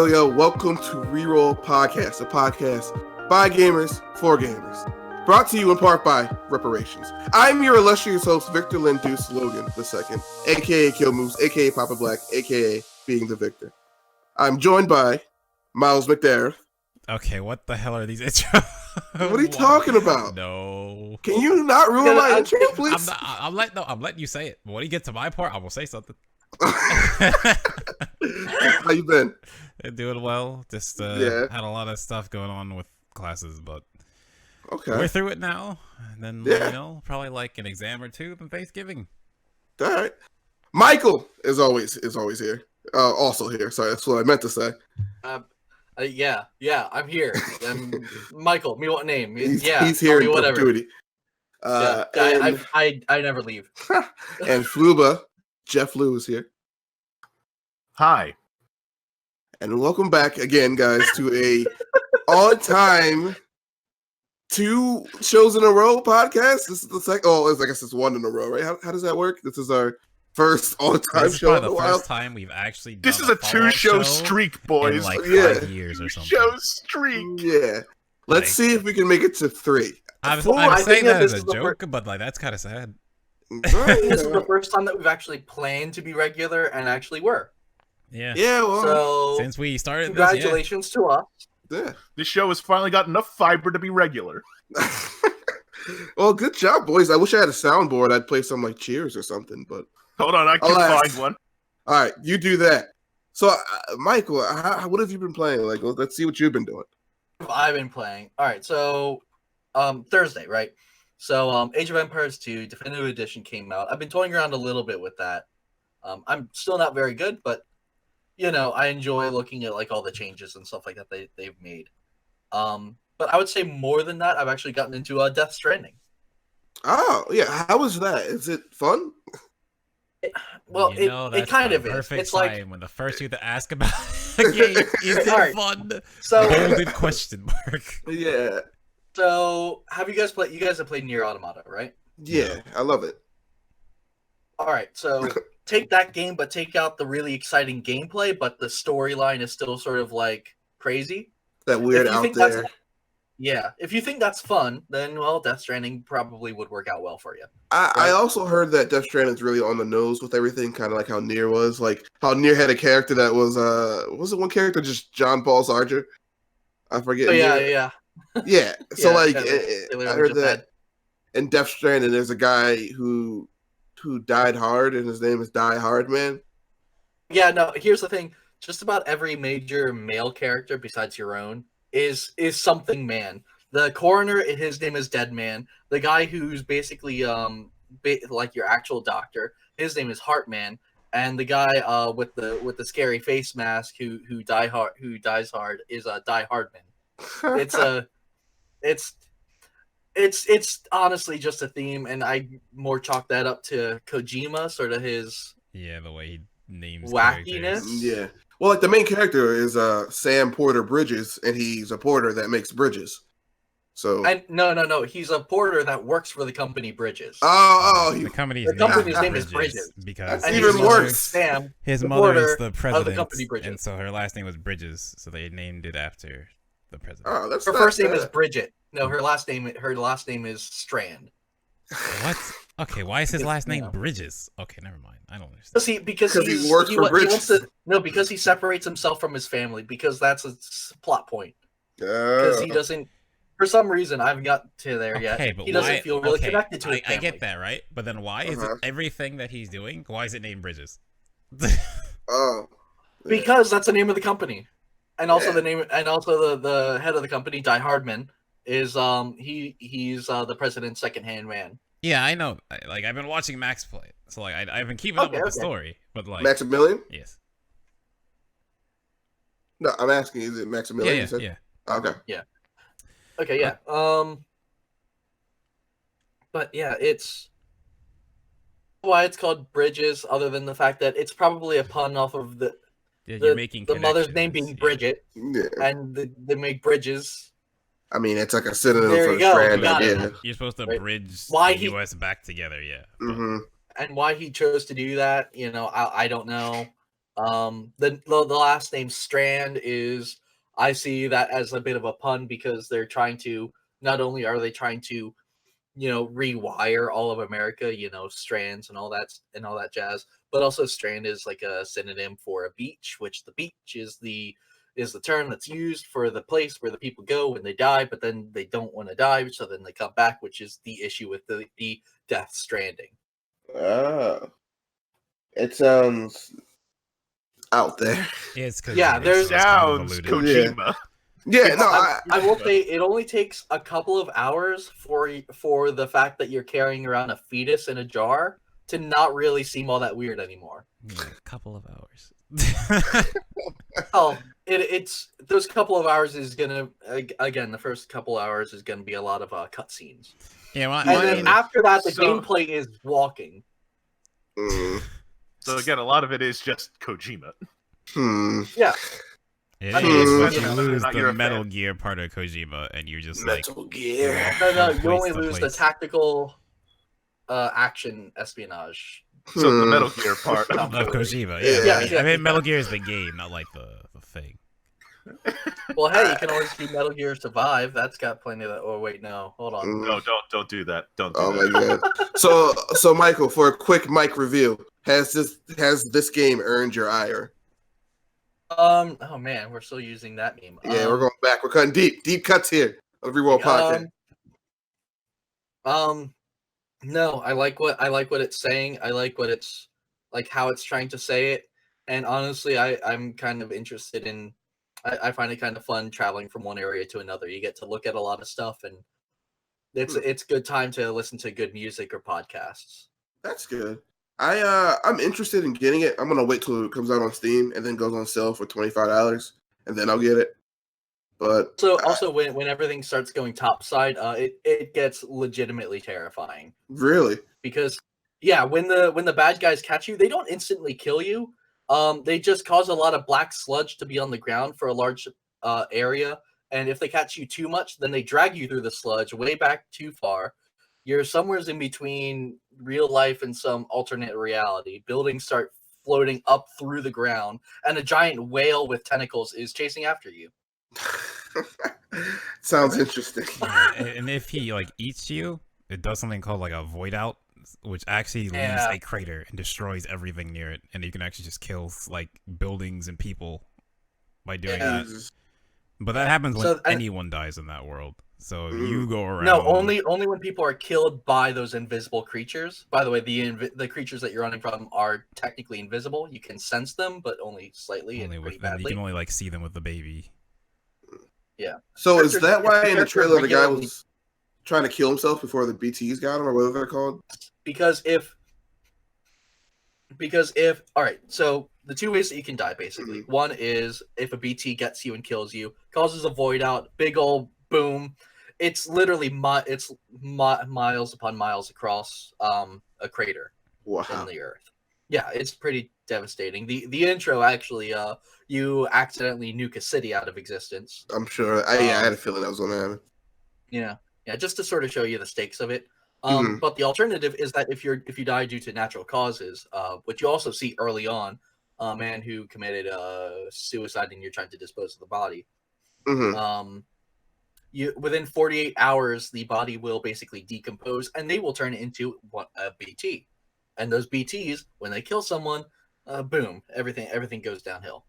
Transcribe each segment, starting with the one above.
Yo, welcome to Reroll Podcast, a podcast by gamers for gamers. Brought to you in part by Reparations. I'm your illustrious host, Victor Lindus Logan II, a.k.a. Kill Moves, a.k.a. Papa Black, a.k.a. Being the Victor. I'm joined by Miles McDareth. Okay, what the hell are these intros? What are you talking about? No. Can you not ruin my intro, please? I'm letting you say it. But when you get to my part, I will say something. How you been? Doing well. Just had a lot of stuff going on with classes, but we're through it now. And then probably like an exam or two, then Thanksgiving. All right. Michael is always here. Also here. Sorry, that's what I meant to say. Yeah, I'm here. Michael. Me what name? He's here in whatever. perpetuity. I never leave. And Fluba, Jeff Lou is here. Hi. And welcome back again, guys, to a on-time 2 shows in a row podcast. This is the second. Oh, I guess it's 1 in a row, right? How does that work? This is our first on-time show in a while. First time we've actually done this is a 2-show streak, boys. In like 5 years or something. 2-show streak. Yeah. Let's see if we can make it to 3. I'm saying that as a joke, but like that's kind of sad. This is the first time that we've actually planned to be regular and actually were. Yeah. Well, so since we started congratulations to us. Yeah. This show has finally got enough fiber to be regular. Well, good job, boys. I wish I had a soundboard. I'd play some like Cheers or something, but hold on, I can find one. All right, you do that. So, Michael, what have you been playing? Like, let's see what you've been doing. I've been playing. All right, so Thursday, right? So Age of Empires 2 Definitive Edition came out. I've been toying around a little bit with that. I'm still not very good, but I enjoy looking at like all the changes and stuff like that they've made. But I would say more than that, I've actually gotten into Death Stranding. Oh yeah, how was that? Is it fun? It kind of is. It's like when the first you to ask about the game is it fun? So bolded question mark. Yeah. So have you guys played? You guys have played Nier Automata, right? Yeah, I love it. All right, so take that game, but take out the really exciting gameplay, but the storyline is still sort of like crazy. That weird out there. Yeah, if you think that's fun, then Death Stranding probably would work out well for you. I also heard that Death Stranding is really on the nose with everything, kind of like how Nier was. Like how Nier had a character that was it one character just John Paul Sarger? I forget. Oh, yeah. Yeah. So I heard that had... in Death Stranding, there's a guy who died hard, and his name is Die Hard Man. Yeah, no. Here's the thing: just about every major male character besides your own is something man. The coroner, his name is Dead Man. The guy who's basically like your actual doctor, his name is Heart Man. And the guy with the scary face mask who dies hard is Die Hard Man. It's honestly just a theme, and I more chalk that up to Kojima, sort of his the way he names wackiness. Characters. Yeah. Well, like the main character is Sam Porter Bridges, and he's a porter that makes bridges. So no, he's a porter that works for the company Bridges. The company's name is Bridges because that's even worse. Sam, his mother is the president, of the company Bridges, and so her last name was Bridges, so they named it after the president. Oh, her first name is Bridget. No, her last name is Strand. What? Okay, why is his last name Bridges? Okay, never mind. I don't understand. See, because he works for Bridges. Because he separates himself from his family, because that's a plot point. Because he doesn't, for some reason, I haven't got to there yet. But he doesn't feel really connected to his family. I get that, right? But then why is it everything that he's doing? Why is it named Bridges? Oh, because that's the name of the company. And also the name, and also the head of the company, Die Hardman, is he's the president's second-hand man. Yeah, I know. I've been watching Max play, so I've been keeping up with the story. But Maximilian? Yes. No, I'm asking. Is it Maximilian? Yeah. Okay. Yeah. Okay. Yeah. But yeah, it's why it's called Bridges, other than the fact that it's probably a pun off of the mother's name being Bridget, and they make bridges. I mean, it's like a synonym for the strand. Yeah. You're supposed to bridge the U.S. back together, yeah. Mm-hmm. And why he chose to do that, I don't know. The last name Strand is, I see that as a bit of a pun because they're trying to, not only are they trying to, rewire all of America, strands and all that jazz, but also strand is like a synonym for a beach, which the beach is the term that's used for the place where the people go when they die, but then they don't want to die, so then they come back, which is the issue with the Death Stranding. It sounds out there. It's sounds Kojima. Yeah, no, I will say it only takes a couple of hours for the fact that you're carrying around a fetus in a jar to not really seem all that weird anymore. Yeah, a couple of hours. Oh, it's those couple of hours is gonna the first couple hours is gonna be a lot of cutscenes. Yeah, and then after that, the gameplay is walking. So again, a lot of it is just Kojima. Yeah. You lose the Metal Gear part of Kojima, and you're just Metal Gear. No, you only lose the tactical action espionage. So the Metal Gear part of Kojima. Yeah. I mean, Metal Gear is the game, not like the thing. Well, hey, you can always do Metal Gear Survive. That's got plenty of that. Oh wait, no, hold on. No, don't do that. Don't do that. My God. So Michael, for a quick mic review, has this game earned your ire? Oh man, we're still using that meme. Yeah, we're going back. We're cutting deep cuts here on the Reroll Podcast. No, I like what it's saying. I like what it's like, how it's trying to say it. And honestly, I'm kind of interested in. I find it kind of fun traveling from one area to another. You get to look at a lot of stuff, and it's good time to listen to good music or podcasts. That's good. I'm interested in getting it. I'm gonna wait till it comes out on Steam and then goes on sale for $25, and then I'll get it. But also when everything starts going topside, it gets legitimately terrifying. Really? Because when the bad guys catch you, they don't instantly kill you. They just cause a lot of black sludge to be on the ground for a large area, and if they catch you too much, then they drag you through the sludge way back too far. You're somewhere in between real life and some alternate reality. Buildings start floating up through the ground, and a giant whale with tentacles is chasing after you. Sounds interesting. And if he eats you, it does something called a void out, which actually leaves a crater and destroys everything near it, and you can actually just kill buildings and people by doing that. But that happens when anyone dies in that world. So you go around. No, only when people are killed by those invisible creatures. By the way, the creatures that you're running from are technically invisible. You can sense them, but only slightly and pretty badly. You can only see them with the baby. Yeah. So is that why in the trailer the guy was trying to kill himself before the BTs got him, or whatever they're called? Because if all right, so the two ways that you can die basically. One is if a BT gets you and kills you, causes a void out, big old boom. It's literally miles upon miles across a crater in the earth. Yeah, it's pretty devastating. The intro actually, you accidentally nuke a city out of existence. I'm sure. I had a feeling that was going to happen. Yeah, just to sort of show you the stakes of it. But the alternative is that if you die due to natural causes, which you also see early on, a man who committed suicide and you're trying to dispose of the body. Within 48 hours, the body will basically decompose, and they will turn into a BT. And those BTs, when they kill someone, boom, everything goes downhill.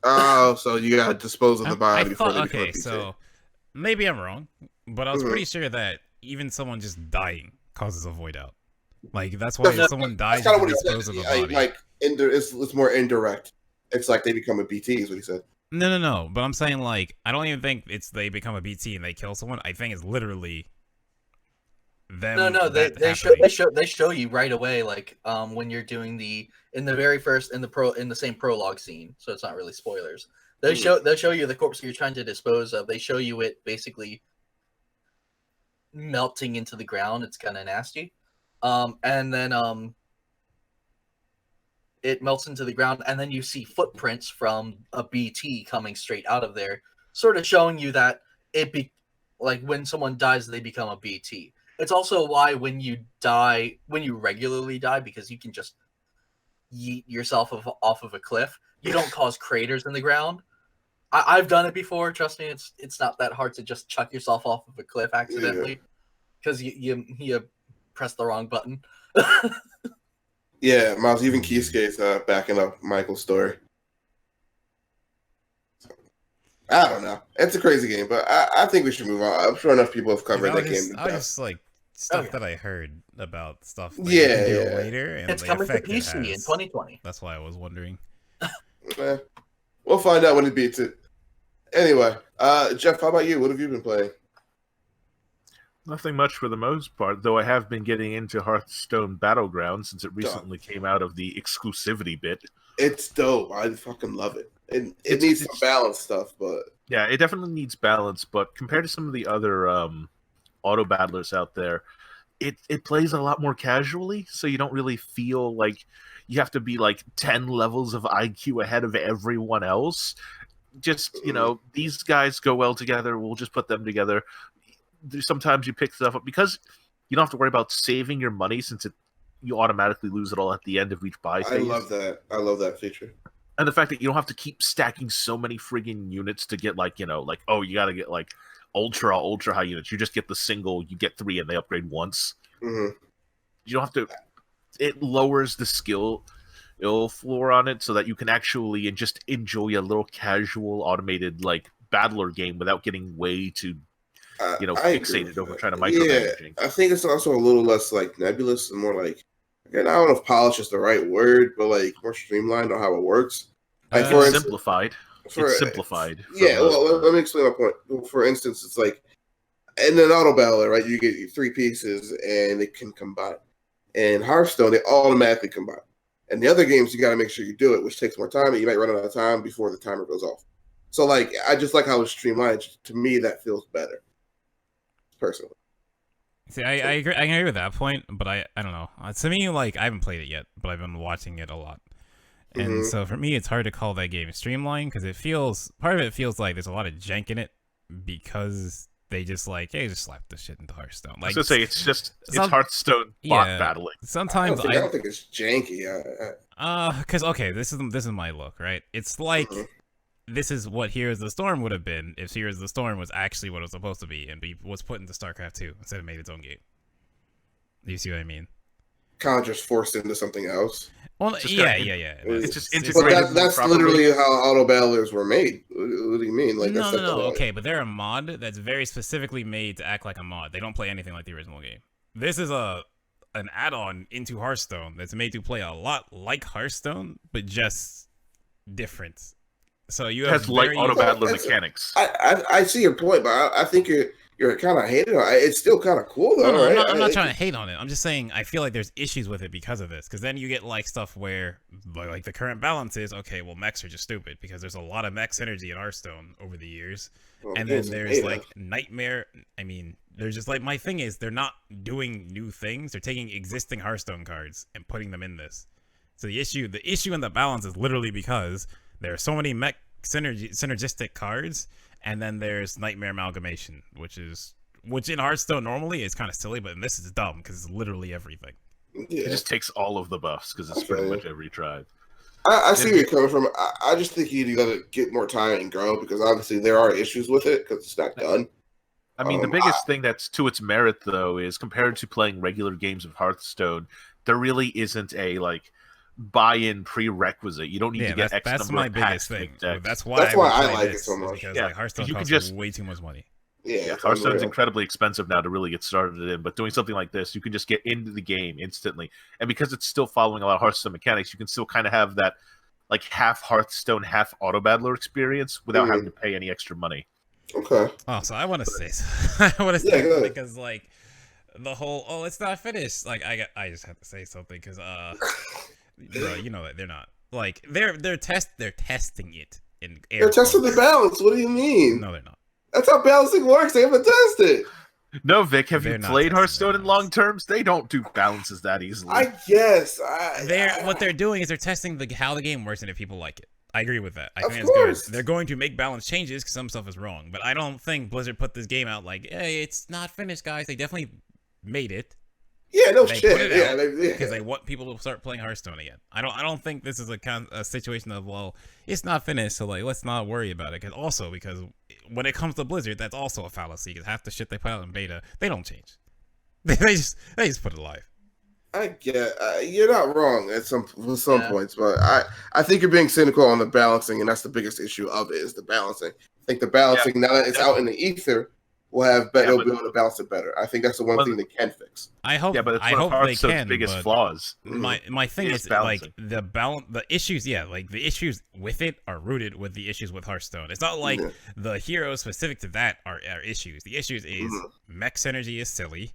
Oh, so you gotta dispose of the body before they become a BT. So maybe I'm wrong, but I was pretty sure that even someone just dying causes a void out. That's why if someone dies, you can dispose of the body. It's more indirect. It's like they become a BT, is what he said. No. But I'm saying, like, I don't even think it's they become a BT and they kill someone. I think it's literally them. No. They show you right away, like when you're doing in the same prologue scene. So it's not really spoilers. They'll show you the corpse you're trying to dispose of. They show you it basically melting into the ground. It's kind of nasty. And then it melts into the ground, and then you see footprints from a BT coming straight out of there, sort of showing you that like when someone dies, they become a BT. It's also why when you regularly die, because you can just yeet yourself off of a cliff, you don't cause craters in the ground. I've done it before. Trust me, it's not that hard to just chuck yourself off of a cliff accidentally because you press the wrong button. Yeah, Miles, even Keyskate's backing up Michael's story. So, I don't know. It's a crazy game, but I think we should move on. I'm sure enough people have covered that game. I just like stuff that I heard about stuff that you can do later. And it's coming to PC in 2020. That's why I was wondering. We'll find out when it beats it. Anyway, Jeff, how about you? What have you been playing? Nothing much for the most part, though I have been getting into Hearthstone Battlegrounds since it recently came out of the exclusivity bit. It's dope. I fucking love it. It needs some balance stuff, but... Yeah, it definitely needs balance, but compared to some of the other auto battlers out there, it plays a lot more casually, so you don't really feel like you have to be like 10 levels of IQ ahead of everyone else. Just, these guys go well together, we'll just put them together. Sometimes you pick stuff up because you don't have to worry about saving your money since you automatically lose it all at the end of each buy phase. I love that feature. And the fact that you don't have to keep stacking so many friggin' units to get you gotta get like ultra high units. You just get the single, you get 3 and they upgrade once. Mm-hmm. You don't have to. It lowers the skill floor on it so that you can actually just enjoy a little casual automated like battler game without getting way too fixated over trying to micromanaging. Yeah, I think it's also a little less like nebulous and more like, again, I don't know if polish is the right word, but like more streamlined on how it works. Like Simplified. It's simplified. Yeah, well, let me explain my point. For instance, it's like in an auto battler, right? You get 3 pieces and it can combine. In Hearthstone, they automatically combine. And the other games, you got to make sure you do it, which takes more time, and you might run out of time before the timer goes off. So, like, I just like how it's streamlined. To me, that feels better, personally. See, I agree with that point, but I don't know. To me, like, I haven't played it yet, but I've been watching it a lot. And so for me, it's hard to call that game streamlined because part of it feels like there's a lot of jank in it because they just like, hey, just slap this shit into Hearthstone. Like, I was gonna say it's Hearthstone bot battling. Sometimes I don't think it's janky. Because okay, this is my look, right? It's like this is what Heroes of the Storm would have been if Heroes of the Storm was actually what it was supposed to be and was put into StarCraft 2 instead of made its own game. Do you see what I mean? Kind of just forced into something else. Well, yeah. It's just integrated. But that's literally how auto battlers were made. What do you mean? Like, no. Okay, but they're a mod that's very specifically made to act like a mod. They don't play anything like the original game. This is an add-on into Hearthstone that's made to play a lot like Hearthstone, but just different. So you have light auto battler mechanics. I see your point, but I think you're kind of hating on it. It's still kind of cool though, no, right? I'm not trying to hate on it. I'm just saying I feel like there's issues with it because of this. Because then you get like stuff where like the current balance is okay. Well, mechs are just stupid because there's a lot of mech synergy in Hearthstone over the years, and then there's like Nightmare. I mean, there's just like my thing is they're not doing new things. They're taking existing Hearthstone cards and putting them in this. So the issue in the balance is literally because there are so many mech synergistic cards, and then there's Nightmare Amalgamation, which in Hearthstone normally is kind of silly, but in this is dumb because it's literally everything. Yeah. It just takes all of the buffs because it's pretty much every tribe. I see where you're coming from. I just think you got to get more time and grow because obviously there are issues with it because it's not done. I mean, the biggest thing that's to its merit, though, is compared to playing regular games of Hearthstone, there really isn't a buy-in prerequisite. You don't need to get X that's number my of biggest packs thing. decks. That's why I like it so much. Because like Hearthstone costs way too much money. Yeah, Hearthstone's incredibly expensive now to really get started in, but doing something like this, you can just get into the game instantly. And because it's still following a lot of Hearthstone mechanics, you can still kind of have that like half Hearthstone, half Auto Battler experience without having to pay any extra money. Okay. Oh, so I want to say, I want to say go ahead. because like the whole it's not finished. Like I just have to say something because bro, you know that they're not like they're testing it in air. They're testing the balance. What do you mean? No, they're not. That's how balancing works. They haven't tested. No, Vic, have They're you not played testing Hearthstone in balance. long terms? They don't do balances that easily. I guess. What they're doing is they're testing how the game works and if people like it. I agree with that. I Of think it's course. good. They're going to make balance changes because some stuff is wrong, but I don't think Blizzard put this game out like, hey, it's not finished, guys. They definitely made it. Yeah, no They shit. put it Yeah, out yeah. because they want people to start playing Hearthstone again. I don't think this is a situation of, well, it's not finished, so like let's not worry about it. Because when it comes to Blizzard, that's also a fallacy. Because half the shit they put out in beta, they don't change. They just put it live. I get you're not wrong at some points, but I think you're being cynical on the balancing, and that's the biggest issue of it is the balancing. I think the balancing now that it's out in the ether will have better. They'll be able to balance it better. I think that's the one thing they can fix. I hope. Yeah, but it's I one hope of they Hearthstone's can. biggest but flaws. my thing Is is balancing. like the issues. Yeah, like the issues with it are rooted with the issues with Hearthstone. It's not like the heroes specific to that are issues. The issues is mech synergy is silly.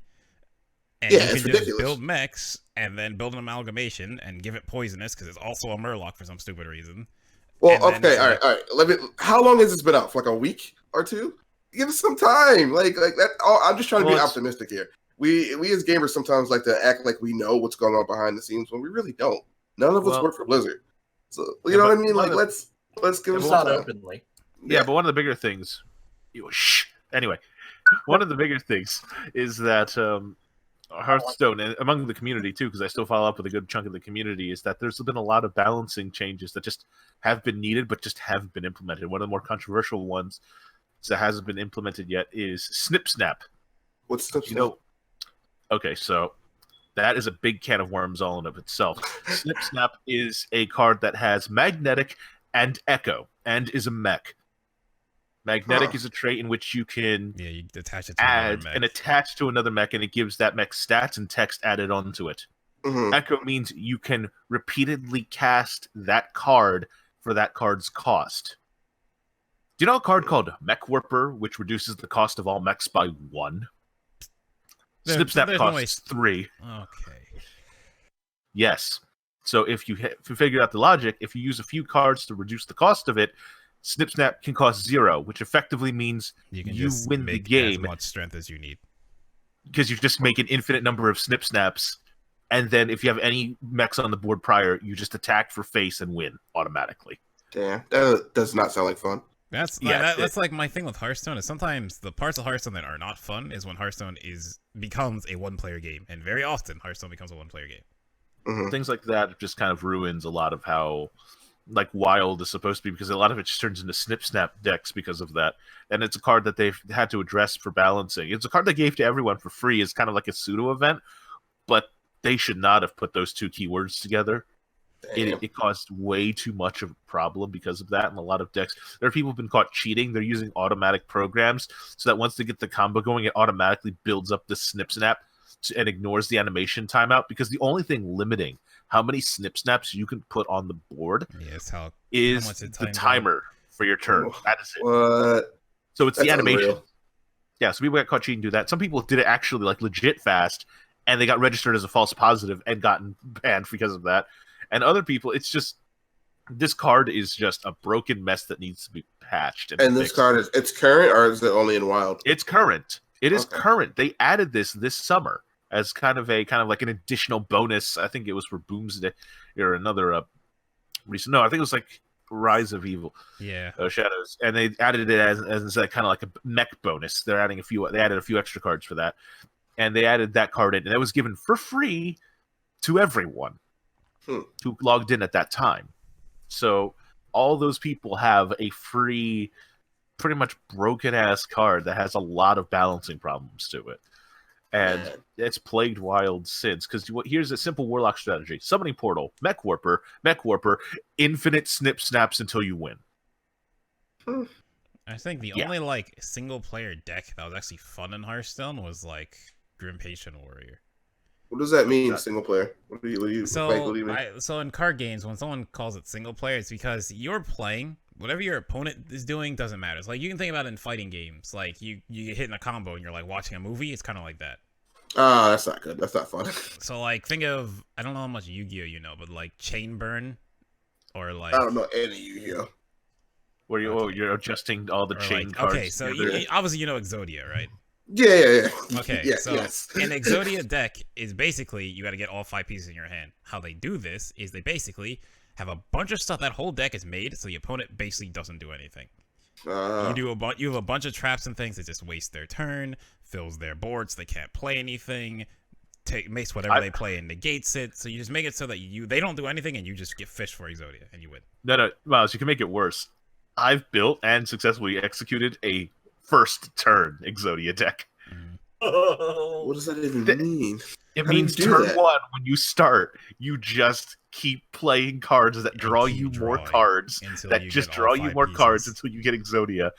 And Yeah, you it's can just ridiculous. build mechs and then build an amalgamation and give it poisonous because it's also a murloc for some stupid reason. Well, And then okay, it's all like- right. How long has this been out? For like a week or two? Give us some time. Like that. I'm just trying to be optimistic here. We as gamers sometimes like to act like we know what's going on behind the scenes when we really don't. None of us work for Blizzard, so you know what I mean. Like let's give us It's some not time. openly. Yeah, but one of the bigger things. Anyway, one of the bigger things is that Hearthstone, and among the community too, because I still follow up with a good chunk of the community, is that there's been a lot of balancing changes that just have been needed, but just haven't been implemented. One of the more controversial ones that hasn't been implemented yet is Snip Snap. What's Snip Snap? Okay, so that is a big can of worms all in of itself. Snip Snap is a card that has Magnetic and Echo, and is a mech. Magnetic is a trait in which you can you attach it to add mech. and attach to another mech, and it gives that mech stats and text added onto it. Echo means you can repeatedly cast that card for that card's cost. Do you know a card called Mech Warper, which reduces the cost of all mechs by 1? Snip Snap costs 3. Okay. Yes. So if you figure out the logic, if you use a few cards to reduce the cost of it, Snip Snap can cost 0, which effectively means you can you just win make the game as much strength as you need. because you just make an infinite number of Snip Snaps, and then if you have any mechs on the board prior, you just attack for face and win automatically. Damn, that does not sound like fun. That's like my thing with Hearthstone is sometimes the parts of Hearthstone that are not fun is when Hearthstone becomes a one-player game, and very often Hearthstone becomes a one-player game. Things like that just kind of ruins a lot of how like Wild is supposed to be, because a lot of it just turns into Snip Snap decks because of that. And it's a card that they've had to address for balancing. It's a card they gave to everyone for free as kind of like a pseudo event, but they should not have put those two keywords together. It caused way too much of a problem because of that. And a lot of decks, there are people who've been caught cheating. They're using automatic programs so that once they get the combo going, it automatically builds up the Snip Snap and ignores the animation timeout, because the only thing limiting how many Snip Snaps you can put on the board is the timer for your turn. That is it. What? So it's That's the animation. unreal. Yeah, so people got caught cheating do that. Some people did it actually like legit fast, and they got registered as a false positive and gotten banned because of that. And other people, it's just, this card is just a broken mess that needs to be patched. And this card it's current, or is it only in Wild? It's current. It is current. They added this summer as kind of like an additional bonus. I think it was for Boomsday or another recent. No, I think it was like Rise of Evil. Yeah. Shadows, and they added it as kind of like a mech bonus. They added a few extra cards for that, and they added that card in, and that was given for free to everyone who logged in at that time. So all those people have a free, pretty much broken ass card that has a lot of balancing problems to it. And it's plagued Wild since, because here's a simple Warlock strategy: Summoning Portal, Mech Warper, infinite Snip Snaps until you win. I think the only like single player deck that was actually fun in Hearthstone was like Grim Patient Warrior. What does that mean, single player? What do you So, like, what do you mean? so in card games, when someone calls it single player, it's because you're playing. Whatever your opponent is doing doesn't matter. It's like you can think about it in fighting games. Like you get hit in a combo and you're like watching a movie. It's kind of like that. That's not good. That's not fun. So like think of, I don't know how much Yu-Gi-Oh you know, but like Chain Burn, or like I don't know any Yu-Gi-Oh. Where you're adjusting all the chain cards. Okay, so obviously you know Exodia, right? Yeah. Okay, Yeah, so yes. an Exodia deck is basically you got to get all 5 pieces in your hand. How they do this is they basically have a bunch of stuff. That whole deck is made so the opponent basically doesn't do anything. You have a bunch of traps and things that just waste their turn, fills their board so they can't play anything, makes whatever they play and negates it. So you just make it so that they don't do anything and you just get fished for Exodia and you win. No, Miles, you can make it worse. I've built and successfully executed a first turn Exodia deck. What does that even mean? It means turn 1, when you start, you just keep playing cards that draw you more cards, that just draw you more cards until you get Exodia.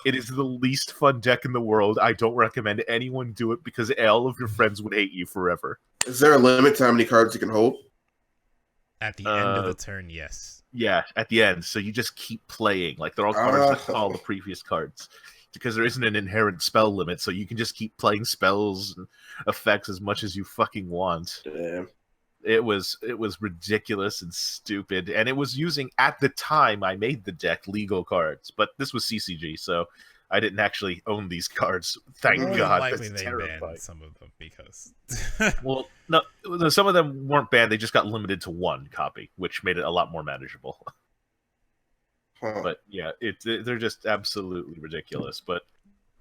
It is the least fun deck in the world. I don't recommend anyone do it because all of your friends would hate you forever. Is there a limit to how many cards you can hold? At the end of the turn, yes. Yeah, at the end. So you just keep playing. Like, they're all cards that call the previous cards. Because there isn't an inherent spell limit, so you can just keep playing spells and effects as much as you fucking want. Damn. It was ridiculous and stupid, and it was using, at the time I made the deck, legal cards. But this was CCG, so I didn't actually own these cards. Thank God. Likely That's they terrifying. banned some of them because. Well, no, some of them weren't banned. They just got limited to 1 copy, which made it a lot more manageable. But yeah, they're just absolutely ridiculous. But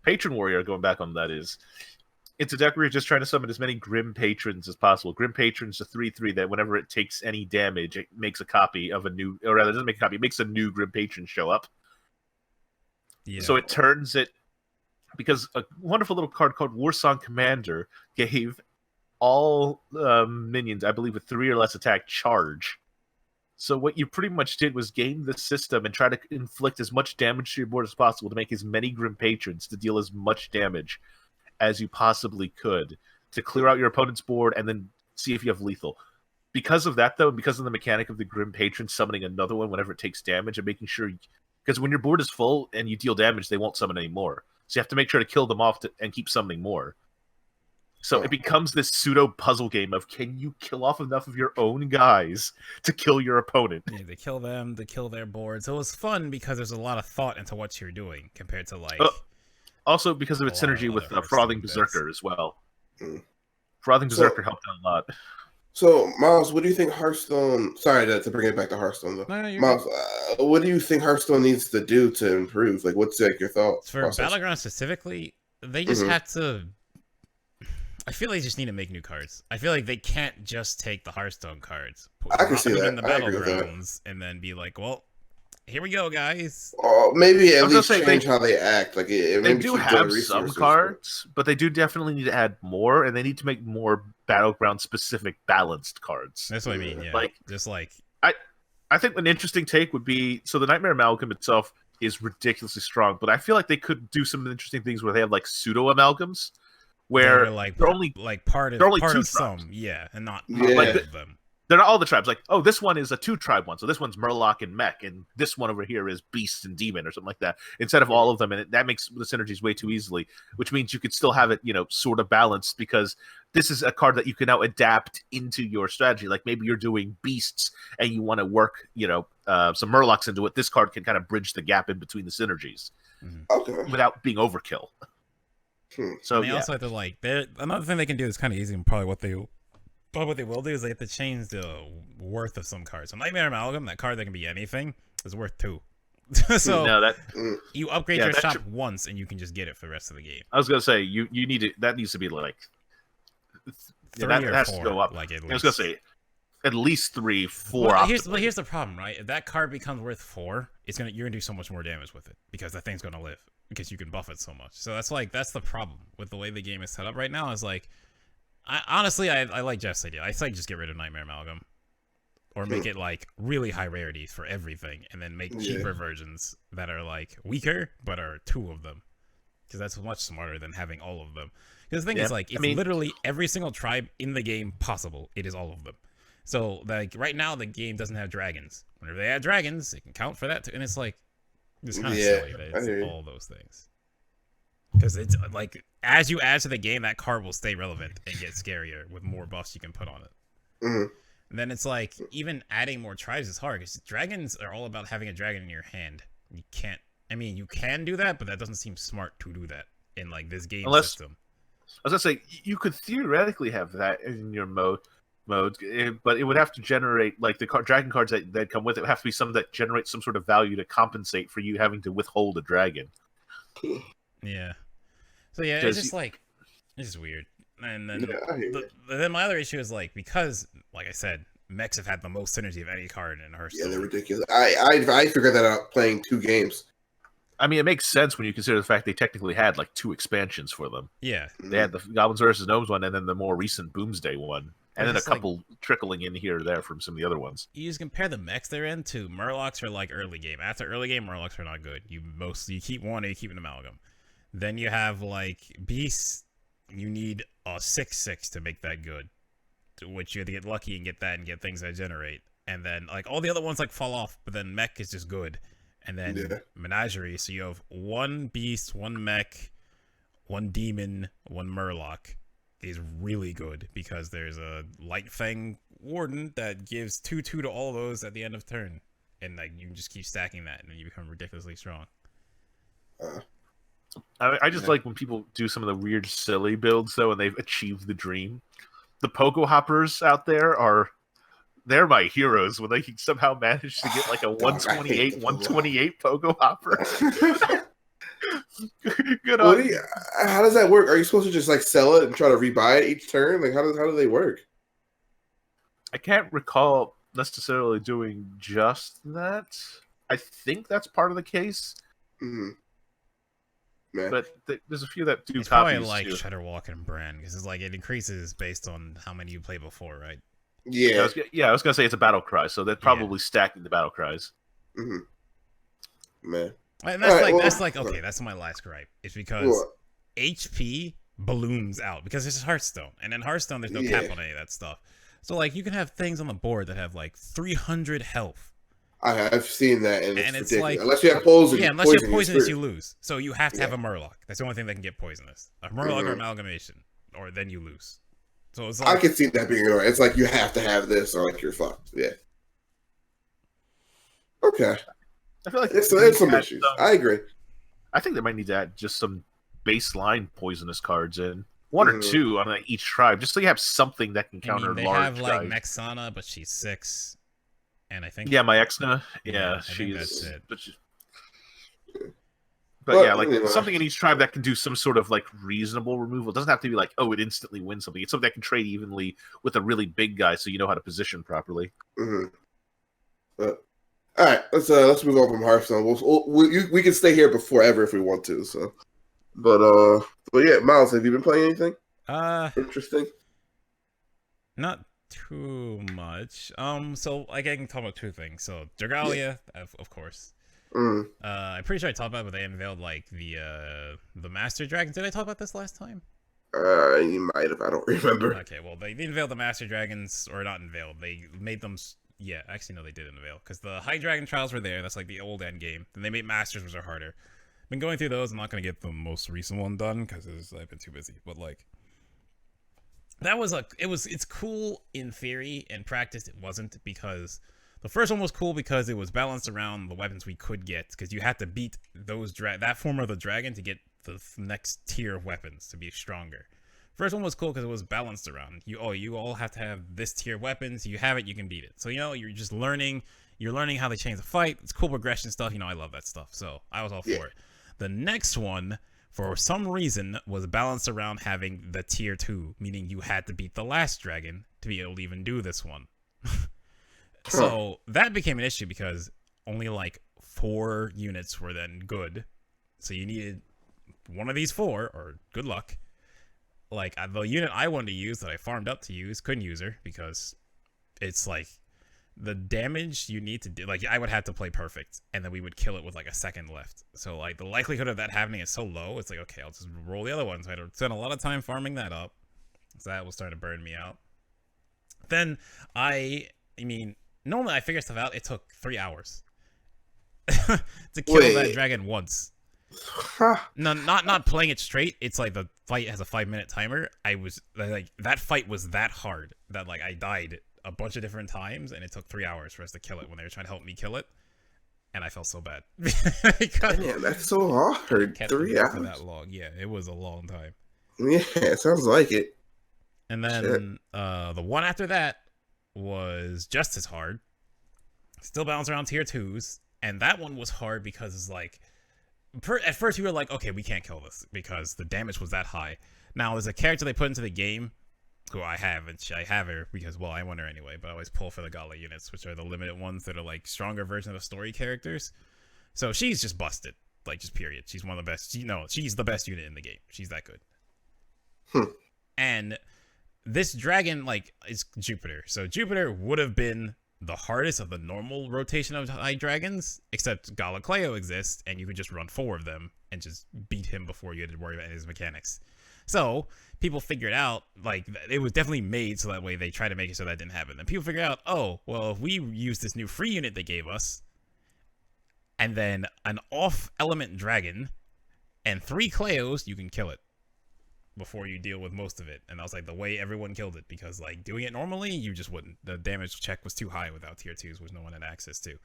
Patron Warrior, going back on that, it's a deck where you're just trying to summon as many Grim Patrons as possible. Grim Patrons, a 3/3 that whenever it takes any damage, it makes a copy of a new, or rather, it doesn't make a copy, it makes a new Grim Patron show up. Yeah. So it turns it, because a wonderful little card called Warsong Commander gave all minions, I believe, with 3 or less attack charge. So what you pretty much did was game the system and try to inflict as much damage to your board as possible to make as many Grim Patrons to deal as much damage as you possibly could to clear out your opponent's board and then see if you have lethal. Because of that, though, because of the mechanic of the Grim Patron summoning another one whenever it takes damage and making sure... Because when your board is full and you deal damage, they won't summon anymore. So you have to make sure to kill them off and keep summoning more. So it becomes this pseudo puzzle game of, can you kill off enough of your own guys to kill your opponent? Yeah, to kill them, to kill their boards. So it was fun because there's a lot of thought into what you're doing compared to like. Also because of its synergy with Frothing Berserker as well. Frothing Berserker helped out a lot. So, Miles, what do you think Hearthstone... Sorry to bring it back to Hearthstone, though. No, Miles, what do you think Hearthstone needs to do to improve? Like, what's like your thoughts? For Battlegrounds specifically, they just have to... I feel like they just need to make new cards. I feel like they can't just take the Hearthstone cards, I can see that. in the Battlegrounds, and then be like, well, here we go, guys. Maybe at least change how they act. Like they do have some cards, but they do definitely need to add more, and they need to make more Battleground-specific balanced cards. That's what I mean, yeah. I think an interesting take would be, so the Nightmare Amalgam itself is ridiculously strong, but I feel like they could do some interesting things where they have like pseudo-amalgams, where they're only part of some, yeah, and not all of them. They're not all the tribes. Like, oh, this one is a 2-tribe one, so this one's Murloc and Mech, and this one over here is Beast and Demon or something like that, instead of all of them, and that makes the synergies way too easily, which means you could still have it, sort of balanced, because this is a card that you can now adapt into your strategy. Like, maybe you're doing Beasts, and you want to work, some Murlocs into it. This card can kind of bridge the gap in between the synergies without being overkill. So and they also have to another thing they can do is kind of easy, and probably what they will do is they have to change the worth of some cards. So Nightmare Amalgam, that card that can be anything, is worth 2. So you upgrade your shop once, and you can just get it for the rest of the game. I was gonna say you need it. That needs to be like 3 or has 4, to go up. Like at least. I was gonna say at least 3, 4. Well, here's the problem, right? If that card becomes worth 4, you're gonna do so much more damage with it because that thing's gonna live because you can buff it so much. So that's the problem with the way the game is set up right now. Is like. I like Jeff's idea. I say just get rid of Nightmare Amalgam, or make it like really high rarities for everything, and then make cheaper versions that are like weaker but are 2 of them. because that's much smarter than having all of them. Because the thing is, like, it's literally every single tribe in the game possible. It is all of them. So, like, right now, the game doesn't have dragons. Whenever they add dragons, it can count for that, too. And it's like, it's kind of silly that it's all those things. Because it's, like, as you add to the game, that card will stay relevant and get scarier with more buffs you can put on it. Mm-hmm. And then it's like, even adding more tribes is hard, because dragons are all about having a dragon in your hand. You can't, I mean, you can do that, but that doesn't seem smart to do that in, like, this game system. I was gonna say, you could theoretically have that in your modes, but it would have to generate, like, the dragon cards that come with it would have to be some that generate some sort of value to compensate for you having to withhold a dragon. Yeah. So yeah, it's just like, it's just weird. And then, then my other issue is, like, because, like I said, mechs have had the most synergy of any card in Hearthstone. Yeah, they're ridiculous. I figured that out playing 2 games. I mean, it makes sense when you consider the fact they technically had, like, 2 expansions for them. Yeah. They had the Goblins vs. Gnomes one, and then the more recent Boomsday one. And then a couple trickling in here or there from some of the other ones. You just compare the mechs they're in to Murlocs are, like, early game. After early game, Murlocs are not good. You keep one, you keep an amalgam. Then you have, like, Beasts. You need a 6/6 to make that good, to which you have to get lucky and get that and get things that generate. And then, like, all the other ones, like, fall off, but then mech is just good. And then Menagerie, so you have 1 beast, 1 mech, 1 demon, 1 Murloc is really good, because there's a Light Fang Warden that gives 2/2 to all those at the end of turn. And, like, you can just keep stacking that, and then you become ridiculously strong. I just like when people do some of the weird, silly builds, though, and they've achieved the dream. The Pogo Hoppers out there they're my heroes when they can somehow manage to get like a 128 Pogo Hopper. Good on you. How does that work? Are you supposed to just, like, sell it and try to rebuy it each turn? Like, how do they work? I can't recall necessarily doing just that. I think that's part of the case. Mm-hmm. But there's a few that do it's copies probably like too. Shudderwalk and Brand, because it's like it increases based on how many you play before, right? Yeah. I was gonna say it's a battle cry, so they're probably stacking the battle cries. Mm-hmm. Man. And that's okay, that's my last gripe. It's because HP balloons out, because this is Hearthstone, and in Hearthstone there's no cap on any of that stuff. So, like, you can have things on the board that have like 300 health. I've seen that, and it's ridiculous. like, unless you have poison. Yeah, unless you have poisonous, you lose. So you have to have a Murloc. That's the only thing that can get poisonous. A Murloc or amalgamation, or then you lose. So it's like, I can see that being annoying. It's like you have to have this, or like you're fucked. Yeah. Okay. I feel like there's some issues. I agree. I think they might need to add just some baseline poisonous cards in. 1 or 2 on each tribe, just so you have something that can counter they large have, like, guys. Mexana, but she's 6. And I think my Exna, she's that's it. But yeah, like something in each tribe that can do some sort of like reasonable removal. It doesn't have to be like, oh, it instantly wins something. It's something that can trade evenly with a really big guy, so you know how to position properly. Mm-hmm. But all right, let's move on from Hearthstone. We can stay here forever if we want to. So, but yeah, Miles, have you been playing anything interesting? Not too much. So like I can talk about 2 things. So Dragalia, of course. I'm pretty sure I talked about it, but they unveiled like the Master Dragons. Did I talk about this last time? You might have. I don't remember. Okay, well they unveiled the Master Dragons, or not unveiled. They made them. Yeah, actually no, they did unveil, because the High Dragon Trials were there. That's like the old end game. Then they made Masters, which are harder. Been going through those. I'm not gonna get the most recent one done because I've been too busy. But like. That was it's cool in theory. In practice, it wasn't, because the first one was cool because it was balanced around the weapons we could get, because you had to beat that form of the dragon to get the next tier of weapons to be stronger. First one was cool because it was balanced around. You all have to have this tier of weapons. You have it, you can beat it. So, you're just learning. You're learning how they change the fight. It's cool progression stuff. I love that stuff. So I was all for it. The next one, for some reason, was balanced around having the tier 2, meaning you had to beat the last dragon to be able to even do this one. So that became an issue, because only like 4 units were then good. So you needed one of these 4, or good luck. Like, the unit I wanted to use that I farmed up to use, couldn't use her, because it's like the damage you need to do, like, I would have to play perfect, and then we would kill it with like a second left. So like the likelihood of that happening is so low. It's like, okay, I'll just roll the other ones. I had to spend a lot of time farming that up, so that was starting to burn me out. Then I mean, normally I figure stuff out. It took 3 hours to kill that dragon once. No, not playing it straight. It's like the fight has a 5-minute timer. I was like, that fight was that hard that like I died a bunch of different times, and it took 3 hours for us to kill it when they were trying to help me kill it, and I felt so bad. Damn, that's so hard. 3 hours. For that long. Yeah, it was a long time. Yeah, it sounds like it. And then the one after that was just as hard. Still bounced around tier 2s, and that one was hard because it's like, at first you were like, okay, we can't kill this because the damage was that high. Now there's a character they put into the game who I have, and I have her because, well, I want her anyway, but I always pull for the Gala units, which are the limited ones that are like stronger version of story characters. So she's just busted, like, just period. She's one of the best. She's the best unit in the game. She's that good. And this dragon, like, is Jupiter. So Jupiter would have been the hardest of the normal rotation of high dragons, except Galacleo exists, and you could just run 4 of them and just beat him before you had to worry about his mechanics. So people figured out, like, it was definitely made so that way they tried to make it so that didn't happen. And people figured out, oh, well, if we use this new free unit they gave us, and then an off-element dragon, and 3 Cleos, you can kill it before you deal with most of it. And I was like, the way everyone killed it, because like doing it normally, you just wouldn't. The damage check was too high without tier 2s, which no one had access to.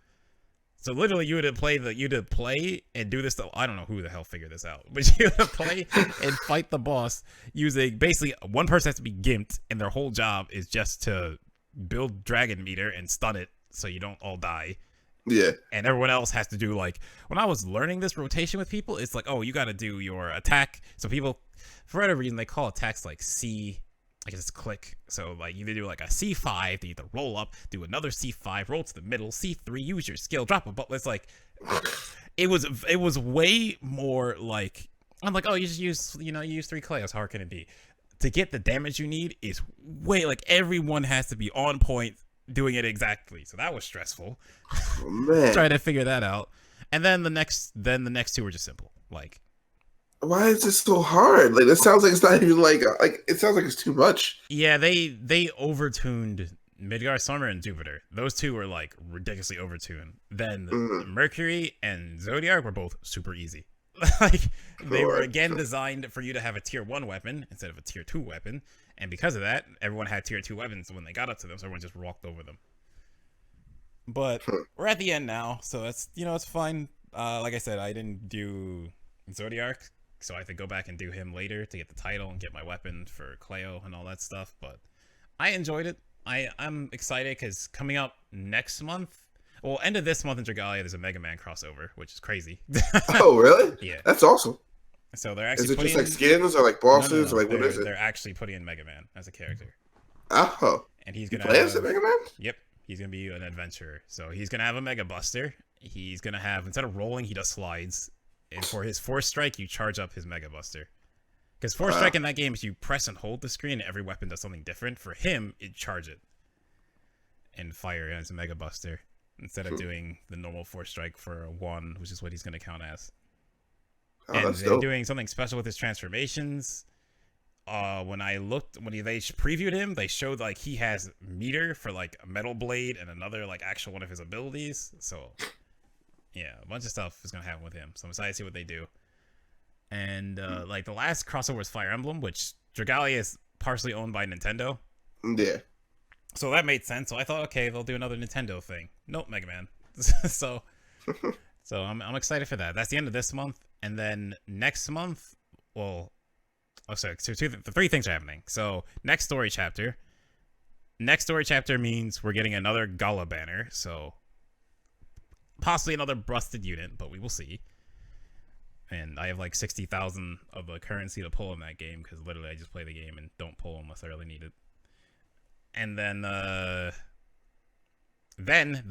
So literally, you would play and do this stuff. I don't know who the hell figured this out, but you would play and fight the boss using basically one person has to be gimped, and their whole job is just to build dragon meter and stun it so you don't all die. Yeah. And everyone else has to do, like, when I was learning this rotation with people, it's like, oh, you got to do your attack. So people, for whatever reason, they call attacks like C, I guess it's click. So like you do like a C5, they either roll up, do another C5, roll to the middle, C3, use your skill, drop a button. It's like, it was way more like, I'm like, oh, you just use 3 Cleos. How hard can it be? To get the damage you need is way, like, everyone has to be on point doing it exactly. So that was stressful. Oh, man. Trying to figure that out. And then the next 2 were just simple. Like, why is this so hard? Like, it sounds like it's not even like it sounds like it's too much. Yeah, they overtuned Midgar, Summer, and Jupiter. Those 2 were like ridiculously overtuned. Then Mercury and Zodiac were both super easy. Like, they were again designed for you to have a tier 1 weapon instead of a tier 2 weapon. And because of that, everyone had tier 2 weapons when they got up to them, so everyone just walked over them. But we're at the end now, so that's, it's fine. Like I said, I didn't do Zodiac, so I have to go back and do him later to get the title and get my weapon for Cleo and all that stuff. But I enjoyed it. I'm excited because coming up next month, well, end of this month in Dragalia, there's a Mega Man crossover, which is crazy. Oh, really? Yeah. That's awesome. So they're actually is it just like skins or like bosses? No. Or like what is it? They're actually putting in Mega Man as a character. Oh. And he's gonna play as a Mega Man? Yep. He's gonna be an adventurer. So he's gonna have a Mega Buster. He's gonna have, instead of rolling, he does slides. And for his Force Strike, you charge up his Mega Buster. Because Force Strike in that game is you press and hold the screen, and every weapon does something different. For him, it charge it and fire as a Mega Buster instead of doing the normal Force Strike for a 1, which is what he's gonna count as. Oh, And that's they're dope. doing something special with his transformations. When they previewed him, they showed like he has meter for like a metal blade and another like actual one of his abilities. So yeah, a bunch of stuff is gonna happen with him. So I'm excited to see what they do. And like the last crossover was Fire Emblem, which Dragalia is partially owned by Nintendo. Yeah. So that made sense. So I thought, okay, they'll do another Nintendo thing. Nope, Mega Man. So I'm excited for that. That's the end of this month. And then next month, well, so 3 things are happening. So next story chapter means we're getting another Gala banner. So possibly another busted unit, but we will see. And I have like 60,000 of the currency to pull in that game because literally I just play the game and don't pull unless I really need it. And then the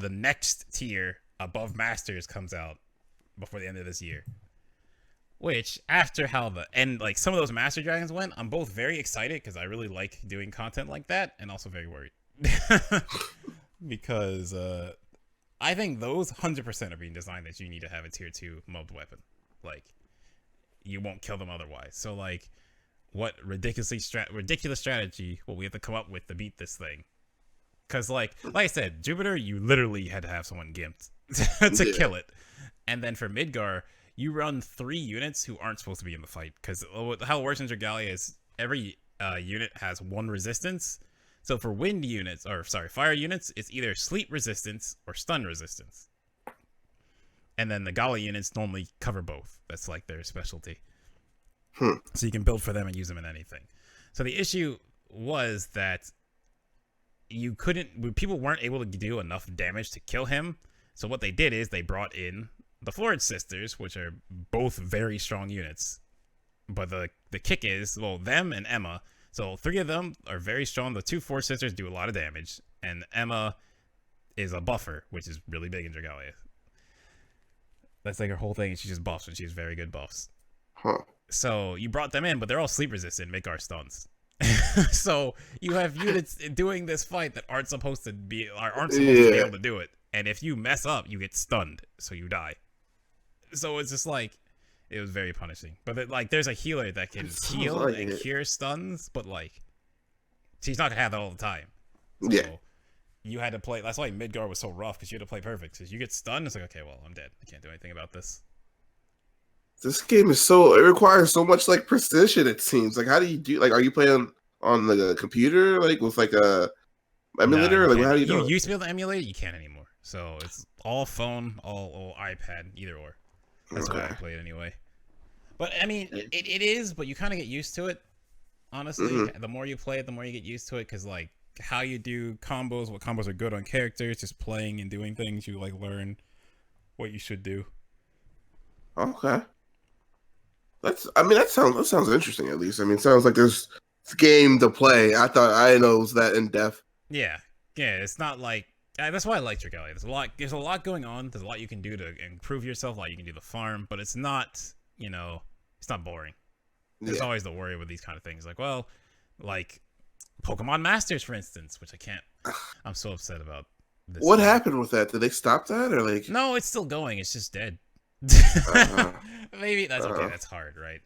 next tier above Masters comes out before the end of this year. Which, after how like some of those Master Dragons went, I'm both very excited because I really like doing content like that, and also very worried. because I think those 100% are being designed that you need to have a tier 2 mobile weapon. Like, you won't kill them otherwise. So, like, what ridiculous strategy will we have to come up with to beat this thing? Because, like I said, Jupiter, you literally had to have someone gimped to kill it. And then for Midgar, you run 3 units who aren't supposed to be in the fight. Because how it works in Dragalia is every unit has 1 resistance. So for fire units, it's either sleep resistance or stun resistance. And then the Gala units normally cover both. That's like their specialty. So you can build for them and use them in anything. So the issue was that people weren't able to do enough damage to kill him. So what they did is they brought in the Florence sisters, which are both very strong units. But the kick is, well, them and Emma. So 3 of them are very strong. The 2 Florence sisters do a lot of damage. And Emma is a buffer, which is really big in Dragalia. That's like her whole thing. She just buffs, and she has very good buffs. So you brought them in, but they're all sleep resistant, make our stuns. So you have units doing this fight that aren't supposed to be able to do it. And if you mess up, you get stunned, so you die. So it's just like, it was very punishing. But like, there's a healer that can heal and cure stuns, but like, she's not gonna have that all the time. So you had to play. That's why Midgar was so rough, because you had to play perfect. Because you get stunned, it's like, okay, well, I'm dead. I can't do anything about this. This game is it requires so much like precision. It seems like, how do you do? Like, are you playing on the computer, like with like a emulator? Like, how do you do? You used to be able to emulate it. You can't anymore. So it's all phone, all iPad, either or. That's why I play it anyway. But I mean, it is, but you kind of get used to it. Honestly, the more you play it, the more you get used to it. Because like how you do combos, what combos are good on characters, just playing and doing things, you like learn what you should do. Okay. That sounds interesting, at least. I mean, it sounds like there's game to play. I didn't know it was that in depth. Yeah, it's not like that's why I like Dragalia. There's a lot going on. There's a lot you can do to improve yourself. Like you can do the farm, but it's not, it's not boring. There's always the worry with these kind of things. Like, well, like Pokemon Masters, for instance, which I can't. I'm so upset about this. What happened with that? Did they stop that, or like? No, it's still going. It's just dead. Maybe that's okay. That's hard, right?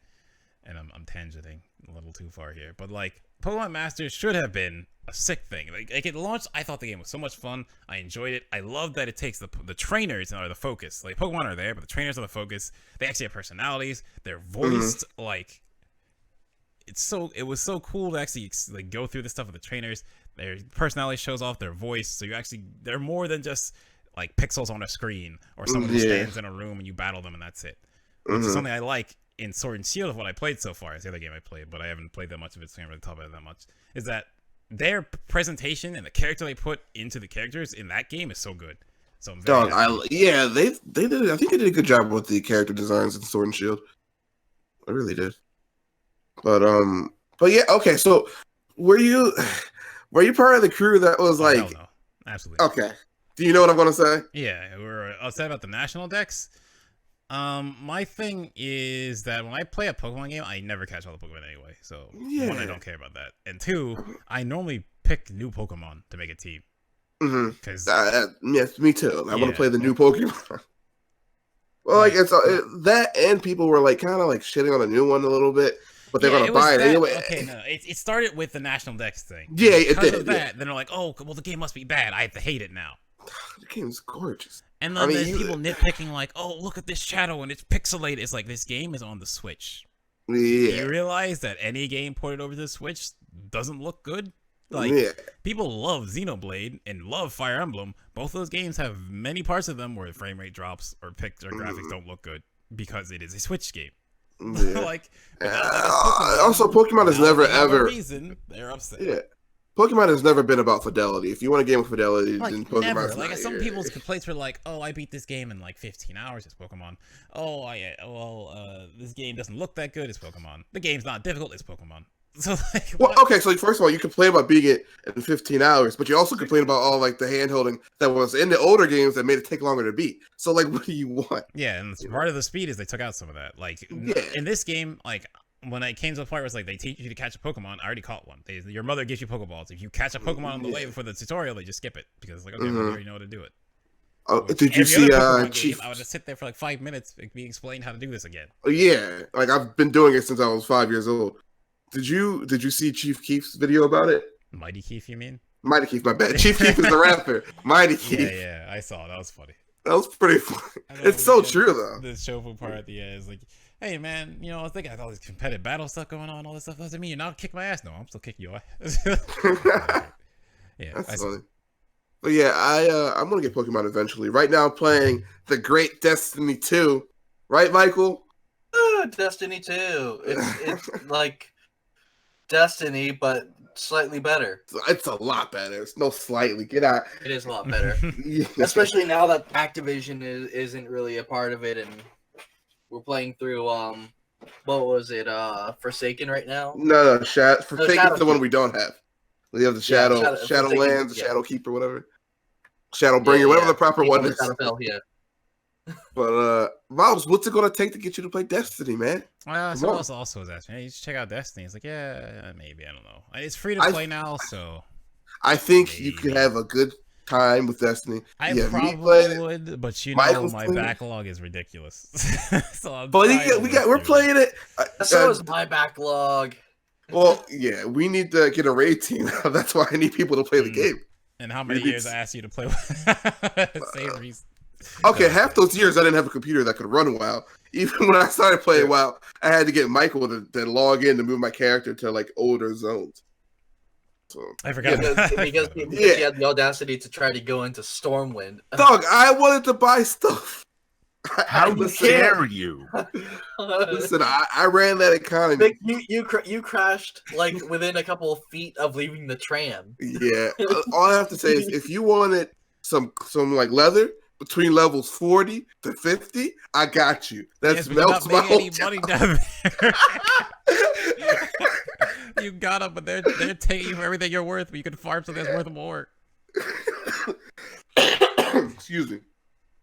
And I'm tangenting a little too far here, but like Pokemon Masters should have been a sick thing. Like it launched, I thought the game was so much fun. I enjoyed it. I love that it takes the trainers are the focus. Like Pokemon are there, but the trainers are the focus. They actually have personalities. They're voiced. Like it was so cool to actually like go through the stuff with the trainers. Their personality shows off their voice, so they're more than just like pixels on a screen or someone who stands in a room and you battle them and that's it. Which is something I like in Sword and Shield of what I played so far. It's the other game I played, but I haven't played that much of it, so I can't really talk about it that much. Is that their presentation and the character they put into the characters in that game is so good. So I'm very they did. I think they did a good job with the character designs in Sword and Shield. I really did. But yeah, okay. So were you part of the crew that was like? Hell no. Absolutely. Okay. Do you know what I'm gonna say? Yeah, we were upset about the national decks. My thing is that when I play a Pokemon game, I never catch all the Pokemon anyway. So one, I don't care about that, and 2, I normally pick new Pokemon to make a team. Because yes, me too. I want to play the new Pokemon. Well, like it's that, and people were like kind of like shitting on the new one a little bit, but they're gonna buy it anyway. Okay, no, it started with the national decks thing. Yeah, it did. Of that, then they're like, oh, well, the game must be bad. I have to hate it now. The game's gorgeous. And then there's people nitpicking like, oh, look at this shadow and it's pixelated. It's like, this game is on the Switch. Yeah. You realize that any game ported over to the Switch doesn't look good? Like, people love Xenoblade and love Fire Emblem. Both of those games have many parts of them where the frame rate drops or picture graphics don't look good because it is a Switch game. Yeah. Like, also, Pokemon has never ever reason they're upset. Yeah. Pokemon has never been about fidelity. If you want a game with fidelity, like, then Pokemon. Never. Like some people's complaints were like, "Oh, I beat this game in like 15 hours. It's Pokemon." Oh, this game doesn't look that good. It's Pokemon. The game's not difficult. It's Pokemon. So like, okay. So first of all, you complain about beating it in 15 hours, but you also complain about all like the hand holding that was in the older games that made it take longer to beat. So like, what do you want? Yeah, and part of the speed is they took out some of that. Like in this game, like when it came to the part where it's like they teach you to catch a Pokemon, I already caught one. Your mother gives you Pokeballs. If you catch a Pokemon on the way before the tutorial, they just skip it because it's like, okay, well, you already know how to do it. Oh, did you see Chief? Game, I would just sit there for like 5 minutes being explained how to do this again. Yeah, like I've been doing it since I was 5 years old. Did you see Chief Keef's video about it? Mighty Keef, you mean? Mighty Keef, my bad. Chief Keef is the rapper. Mighty Keef. Yeah, I saw it. That was funny. That was pretty funny. It's so true though. The Shofu part at the end is like, hey man, you know, I think I got all this competitive battle stuff going on, all this stuff. Doesn't mean you're not kick my ass. No, I'm still kicking your ass. Yeah, that's funny. But yeah, I'm gonna get Pokemon eventually. Right now, I'm playing the Great Destiny 2. Right, Michael? Destiny 2. It's like Destiny, but slightly better. It's a lot better. It's no slightly. Get out. It is a lot better, Yeah. especially now that Activision isn't really a part of it, and we're playing through what was it? Forsaken right now. No, Forsaken's the one we don't have. We have the Shadowlands, the yeah. Shadowkeeper, whatever. Shadowbringer, whatever the proper one is. Yeah. But Miles, what's it gonna take to get you to play Destiny, man? Someone else also was asking, hey, you should check out Destiny. It's like, yeah, maybe, I don't know. It's free to play now, so I think maybe. you could have a good time with Destiny. I probably would, but you know my backlog is ridiculous. So we're playing it. So is my backlog. Well, yeah, we need to get a raid team. That's why I need people to play the game. And how many years I asked you to play? Same reason. Okay, half those years I didn't have a computer that could run WoW. Even when I started playing WoW, I had to get Michael to log in to move my character to like older zones. So I forgot because he had the audacity to try to go into Stormwind. Dog, I wanted to buy stuff. How dare you? Listen, I ran that economy. You crashed like within a couple of feet of leaving the tram. Yeah, all I have to say is if you wanted some like leather between levels 40 to 50, I got you. That's melts my whole money down there. You got them, but they're taking you for everything you're worth. But you can farm something that's worth more. Excuse me,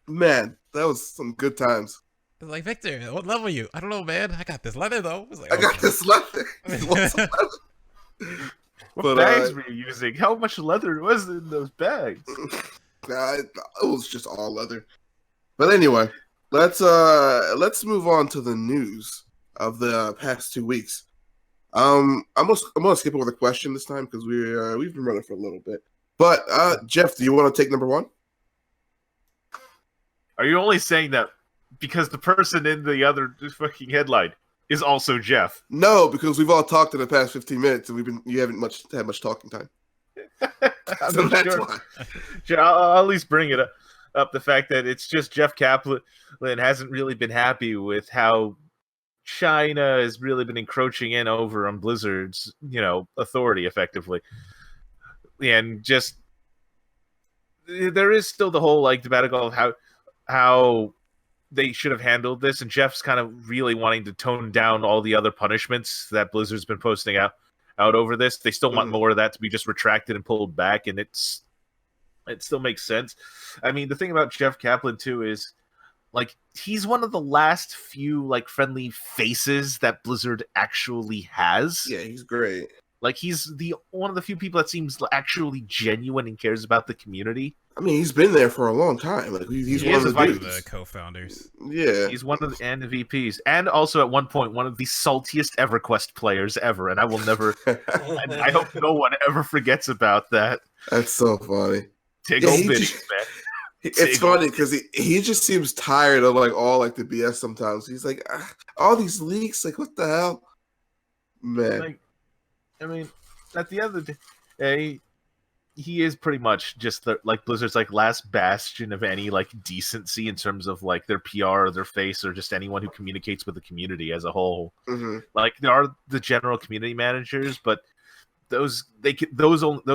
man. That was some good times. Like, Victor, what level are you? I don't know, man. I got this leather though. Like, I got this leather. What bags were you using? How much leather was in those bags? It was just all leather. But anyway, let's move on to the news of the past 2 weeks. I'm gonna skip over the question this time because we've been running for a little bit. But Jeff, do you want to take number one? Are you only saying that because the person in the other fucking headline is also Jeff? No, because we've all talked in the past 15 minutes and you haven't had much talking time. So that's why. I'll at least bring it up the fact that it's just Jeff Kaplan hasn't really been happy with how China has really been encroaching in over on Blizzard's, authority effectively. And just there is still the whole debate of how they should have handled this, and Jeff's kind of really wanting to tone down all the other punishments that Blizzard's been posting out over this. They still want more of that to be just retracted and pulled back, and it still makes sense. I mean, the thing about Jeff Kaplan too is he's one of the last few friendly faces that Blizzard actually has. Yeah, he's great. He's one of the few people that seems actually genuine and cares about the community. I mean, he's been there for a long time. He's one of the co-founders. Yeah, he's one of the MVPs, and also at one point one of the saltiest EverQuest players ever. And I will never. I hope no one ever forgets about that. That's so funny. Man. It's funny because he just seems tired of all the BS sometimes. He's like, all these leaks, what the hell, man. I mean, at the end of the day, he is pretty much just Blizzard's last bastion of any decency in terms of their PR or their face or just anyone who communicates with the community as a whole. Mm-hmm. There are the general community managers, but those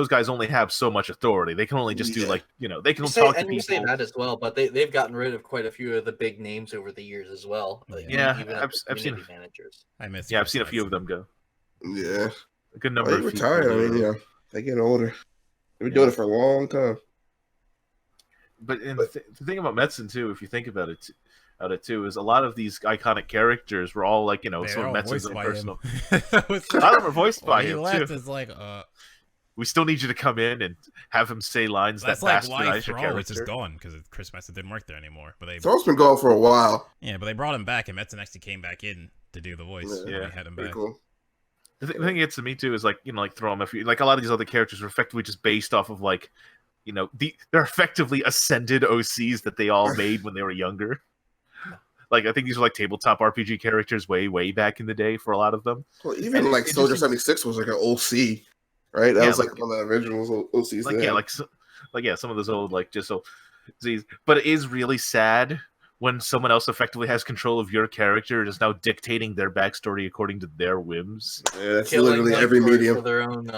guys only have so much authority. They can only just do they can talk to people. You say that as well, but they've gotten rid of quite a few of the big names over the years as well. I've seen managers. I've seen a few of them go. Yeah. A good number of retired. I mean, they're getting older. They've been doing it for a long time. the thing about Metzen too, if you think about it too, is a lot of these iconic characters were all like, some of Metzen's own personal. A lot of them are voiced by him too. It's like, we still need you to come in and have him say lines that's that like bastardize your character. It's just gone because Chris Metzen didn't work there anymore. But Thrall's been gone for a while. Yeah, but they brought him back, and Metzen actually came back in to do the voice. Yeah, they had him back. Cool. The thing that gets to me too is like, Thrall. If you like, a lot of these other characters are effectively just based off of like, they're effectively ascended OCs that they all made when they were younger. Like, I think these are like tabletop RPG characters way back in the day for a lot of them. Well, even like Soldier 76 was like an OC, right? That was like one of the original OCs. Like some of those old OCs. But it is really sad when someone else effectively has control of your character and is now dictating their backstory according to their whims. Yeah, that's literally every medium for their own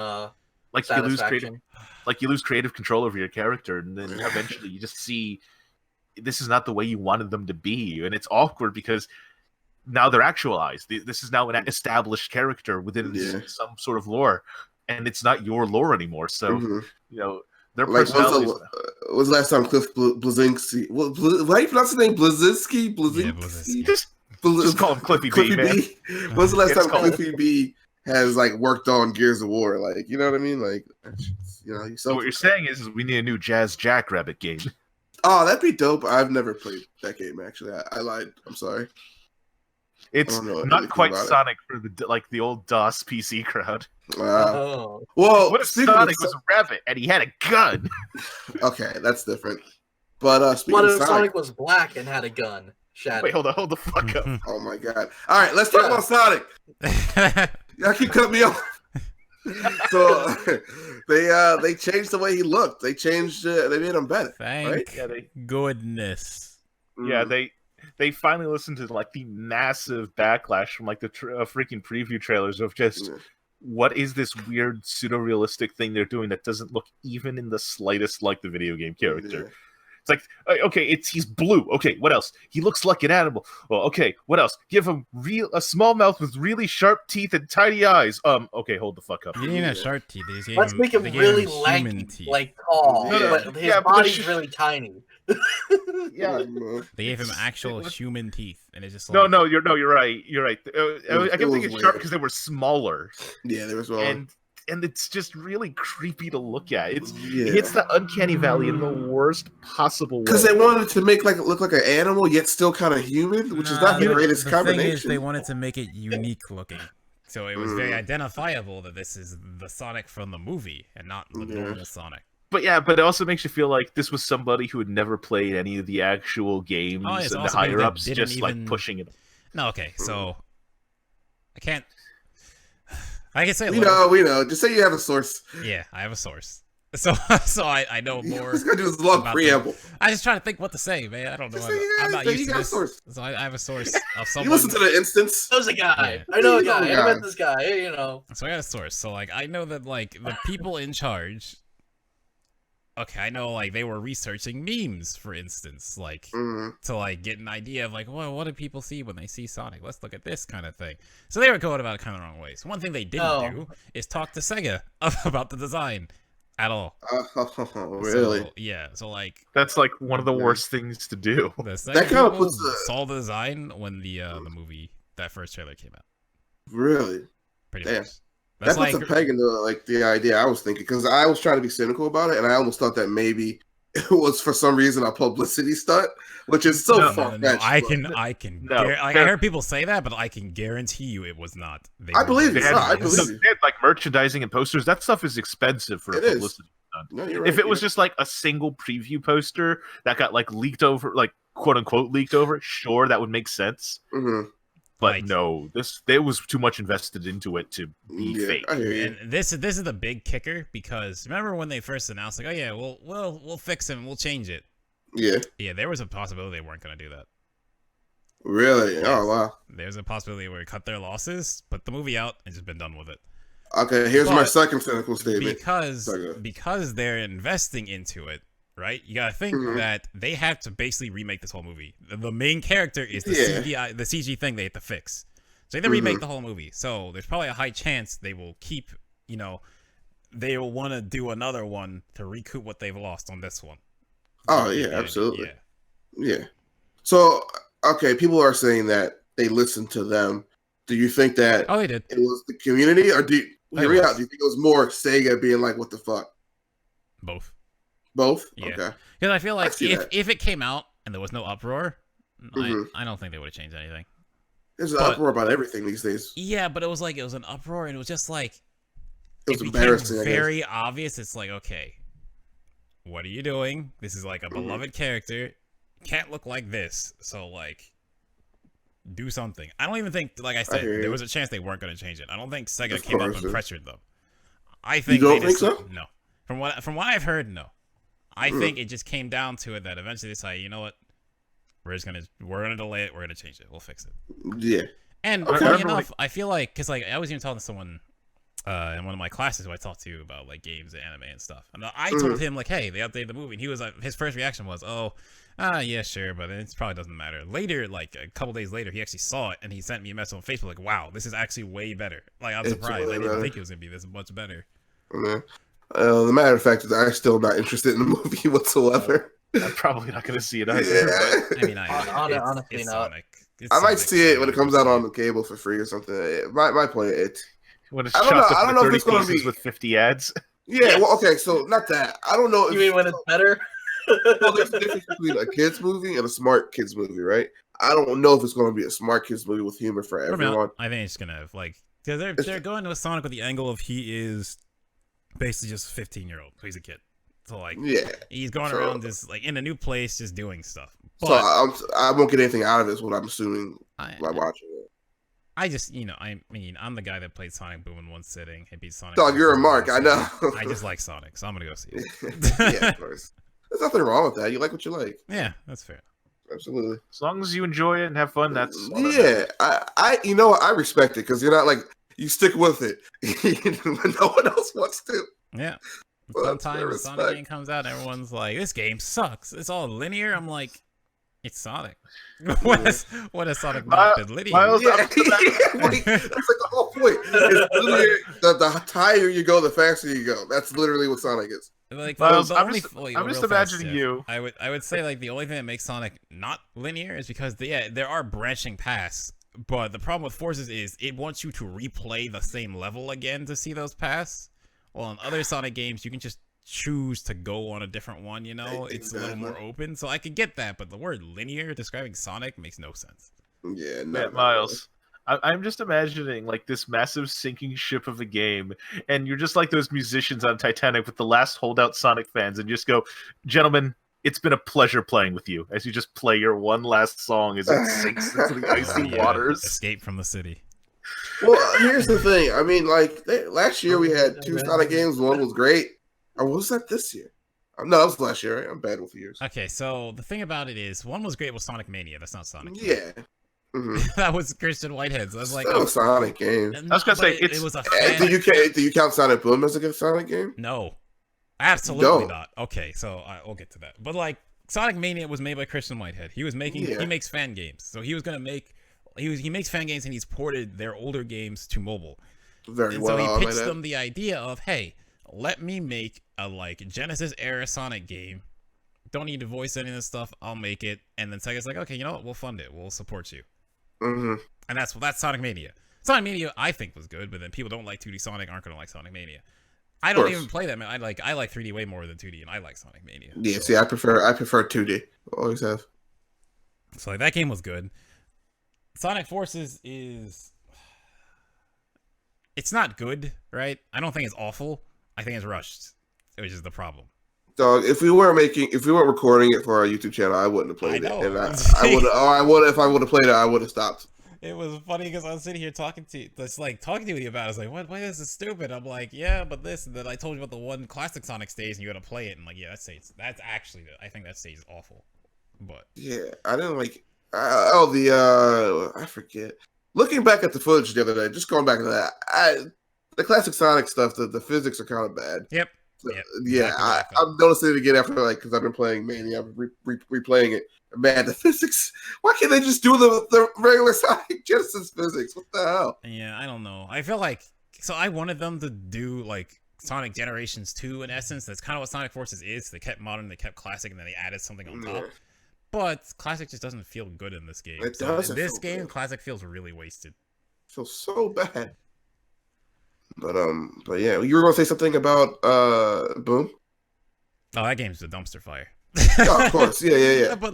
you lose creative control over your character, and then eventually you just see this is not the way you wanted them to be, and it's awkward because now they're actualized. This is now an established character within some sort of lore, and it's not your lore anymore. So their personalities. Was the last time Cliff Blazinski? How do you pronounce his name? Blazinski? Blazinski. Just call him Cliffy B. Man. When's the last time Cliffy B has like worked on Gears of War? Like, you know what I mean? Like, so what you're saying is we need a new Jazz Jackrabbit game. Oh, that'd be dope. I've never played that game actually. I lied. I'm sorry. It's not quite Sonic for the old DOS PC crowd. Well, what if Sonic was a rabbit and he had a gun? Okay, that's different. But what if Sonic was black and had a gun? Shadow. Wait, hold the fuck up. Oh my god! All right, let's talk about Sonic. Y'all keep cutting me off. So they changed the way he looked. They changed. They made him better. Thank goodness. Yeah, they finally listened to like the massive backlash from like the freaking preview trailers of just what is this weird pseudo-realistic thing they're doing that doesn't look even in the slightest like the video game character. Yeah. It's like, okay, he's blue. Okay, what else? He looks like an animal. Well, okay, what else? Give him a small mouth with really sharp teeth and tiny eyes. Okay, hold the fuck up. You didn't have sharp teeth. Let's make him really lanky, like tall, but his body's really tiny. Yeah, they gave him actual human teeth, and it's just like... No, you're right. You're right. I kept thinking sharp because they were smaller. Yeah, they were smaller. And it's just really creepy to look at. It hits the uncanny valley in the worst possible way. Because they wanted to make look like an animal, yet still kind of human, which is not the greatest combination. The thing is, they wanted to make it unique looking. So it was very identifiable that this is the Sonic from the movie and not the normal Sonic. But it also makes you feel like this was somebody who had never played any of the actual games, and the higher-ups just like pushing it. No, okay, so I can't... I can say we know. Just say you have a source. Yeah, I have a source. So I know more. He's gonna do this long preamble. I just trying to think what to say, man. I don't know. I'm not used to this. Source. So I have a source of someone. You listen to the instance. There's a guy. Yeah. I know a guy. I met this guy. So I got a source. So like I know that like the people in charge. Okay, I know like they were researching memes, for instance, like to like get an idea of like, well, what do people see when they see Sonic? Let's look at this kind of thing. So they were going about it kind of the wrong ways. One thing they didn't do is talk to Sega about the design at all. Really? So, yeah. So like that's like one of the worst things to do. That kind of puts saw the design when the movie, that first trailer came out. Really? Pretty much. That puts a peg into like the idea I was thinking, because I was trying to be cynical about it, and I almost thought that maybe it was for some reason a publicity stunt, which is so far-fetched. No. I heard people say that, but I can guarantee you it was not. I believe it's not. I believe they had like merchandising and posters. That stuff is expensive for a publicity stunt. No, you're right, if it was just like a single preview poster that got like leaked over, like quote unquote leaked over, sure, that would make sense. Mm-hmm. But no, there was too much invested into it to be fake. And this is the big kicker, because remember when they first announced like, oh yeah, we'll fix him, we'll change it. Yeah, there was a possibility they weren't going to do that. Really? Yes. Oh wow. There's a possibility where they cut their losses, put the movie out, and just been done with it. Okay, here's my second cynical statement. Because they're investing into it. Right, you gotta think that they have to basically remake this whole movie. The main character is the CG thing they have to fix. So they remake the whole movie. So there's probably a high chance they will keep, they will want to do another one to recoup what they've lost on this one. Oh You yeah, get it, absolutely. Yeah. Yeah. So okay, people are saying that they listened to them. Do you think that Oh, they did. it was the community, or hear me was. out? Do you think it was more Sega being like, "What the fuck"? Both. Both. Yeah. Okay. Because I feel like see that. if it came out and there was no uproar, Mhm. I don't think they would have changed anything. There's an uproar about everything these days. Yeah, but it was an uproar, and it was just like It was became embarrassing. very obvious. It's like, okay, what are you doing? This is like a beloved character. Can't look like this. So like, do something. I don't even think, like I said, there was a chance they weren't going to change it. I don't think Sega came up and pressured them. I think you don't think so? No. From what I've heard, no. I think it just came down to it that eventually they decided, you know what? We're gonna delay it. We're gonna change it. We'll fix it. Yeah. And funny enough, I feel like, because like I was even talking to someone in one of my classes who I talked to about like games and anime and stuff, and I told him like, hey, they updated the movie, and he was like, his first reaction was, yeah, sure, but it probably doesn't matter. Later, like a couple days later, he actually saw it and he sent me a message on Facebook like, wow, this is actually way better. Like I'm surprised. I didn't think it was gonna be this much better. Yeah. The matter of fact is, I'm still not interested in the movie whatsoever. I'm probably not going to see it either. Yeah. But, I mean, honestly, it's not. Sonic. I might see it when it comes out on the cable for free or something. Might play it. When it's I don't know. chopped I up don't into know if 30 it's gonna pieces be with 50 ads. Yeah. Well, okay. So not that. I don't know. You mean when it's better? Well, there's a difference between a kids movie and a smart kids movie, right? I don't know if it's going to be a smart kids movie with humor for everyone. I think it's gonna like, because they're going to a Sonic with the angle of he is basically just a 15-year-old, so he's a kid. So like, yeah, he's going around this like in a new place, just doing stuff. But, so I won't get anything out of this. What I'm assuming by watching it. I just, I mean, I'm the guy that played Sonic Boom in one sitting and beat Sonic. Dog, you're a mark. I know. I just like Sonic, so I'm gonna go see it. Yeah, of course. There's nothing wrong with that. You like what you like. Yeah, that's fair. Absolutely. As long as you enjoy it and have fun, that's I you know what? I respect it because you're not like you stick with it when no one else wants to. Yeah. Sometimes a Sonic game comes out and everyone's like, this game sucks. It's all linear. I'm like, it's Sonic. What has Sonic not been linear? That's like the whole point. It's linear. The higher you go, the faster you go. That's literally what Sonic is. Like, Miles, I'm just imagining you. I would say like the only thing that makes Sonic not linear is because there are branching paths, but the problem with Forces is it wants you to replay the same level again to see those paths. Well, in other Sonic games, you can just choose to go on a different one, It's a little more open, so I could get that, but the word linear describing Sonic makes no sense. Yeah, Miles. I'm just imagining like this massive sinking ship of a game, and you're just like those musicians on Titanic with the last holdout Sonic fans, and just go, gentlemen, it's been a pleasure playing with you, as you just play your one last song as it sinks into the icy waters. Escape from the city. Well, here's the thing. I mean, like last year we had 2 Sonic games. One was great. Or was that this year? No, that was last year. Right? I'm bad with years. Okay, so the thing about it is, one was great with Sonic Mania. That's not Sonic. Yeah. Mm-hmm. That was Christian Whitehead's. I was like, a Sonic game. I was gonna say it was a. Do you count Sonic Boom as a good Sonic game? No, absolutely not. Okay, so we'll get to that. But like, Sonic Mania was made by Christian Whitehead. He was making. He makes fan games, so he was gonna make. He makes fan games and he's ported their older games to mobile. Very well. So he pitched them the idea of, hey, let me make a like Genesis era Sonic game. Don't need to voice any of this stuff. I'll make it. And then Sega's like, okay, you know what? We'll fund it. We'll support you. Mm-hmm. And that's Sonic Mania. Sonic Mania I think was good, but then people don't like 2D Sonic aren't gonna like Sonic Mania. I don't even play that, man. I like 3D way more than 2D, and I like Sonic Mania. Yeah, see, I prefer 2D. Always have. So like that game was good. Sonic Forces it's not good, right? I don't think it's awful. I think it's rushed, which is the problem. Dog, if we weren't recording it for our YouTube channel, I wouldn't have played it. And if I would have played it, I would have stopped. It was funny because I was sitting here talking to you about it. I was like, "Why is this stupid?" I'm like, "Yeah, but this." And then I told you about the one classic Sonic stage, and you got to play it. And like, yeah, I think that stage is awful. But yeah, I didn't like. I forget. Looking back at the footage the other day, just going back to that, the classic Sonic stuff, the physics are kind of bad. Yep. So, yeah, I'm noticing it again after because I've been playing Mania, I'm replaying it. Man, the physics. Why can't they just do the regular Sonic Genesis physics? What the hell? Yeah, I don't know. I feel like I wanted them to do like Sonic Generations 2 in essence. That's kind of what Sonic Forces is. They kept modern, they kept classic, and then they added something on top. But classic just doesn't feel good in this game. It so doesn't in this feel game, good. classic feels really wasted. Feels so bad. But yeah, you were gonna say something about Boom. Oh, that game's a dumpster fire. Oh, of course, yeah. But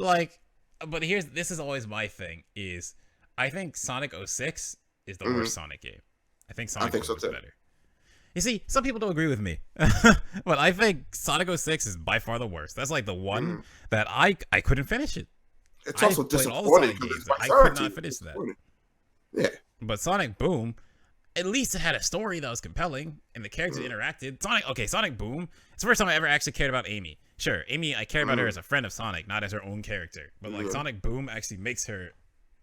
this is always my thing is I think Sonic 06 is the worst Sonic game. I think Sonic 4 is better. You see, some people don't agree with me, but I think Sonic 06 is by far the worst. That's like the one that I couldn't finish it. It's also disappointing because I could not finish that. Yeah, but Sonic Boom, at least it had a story that was compelling and the characters interacted. Sonic Boom. It's the first time I ever actually cared about Amy. Sure, Amy, I care about her as a friend of Sonic, not as her own character. But like Sonic Boom actually makes her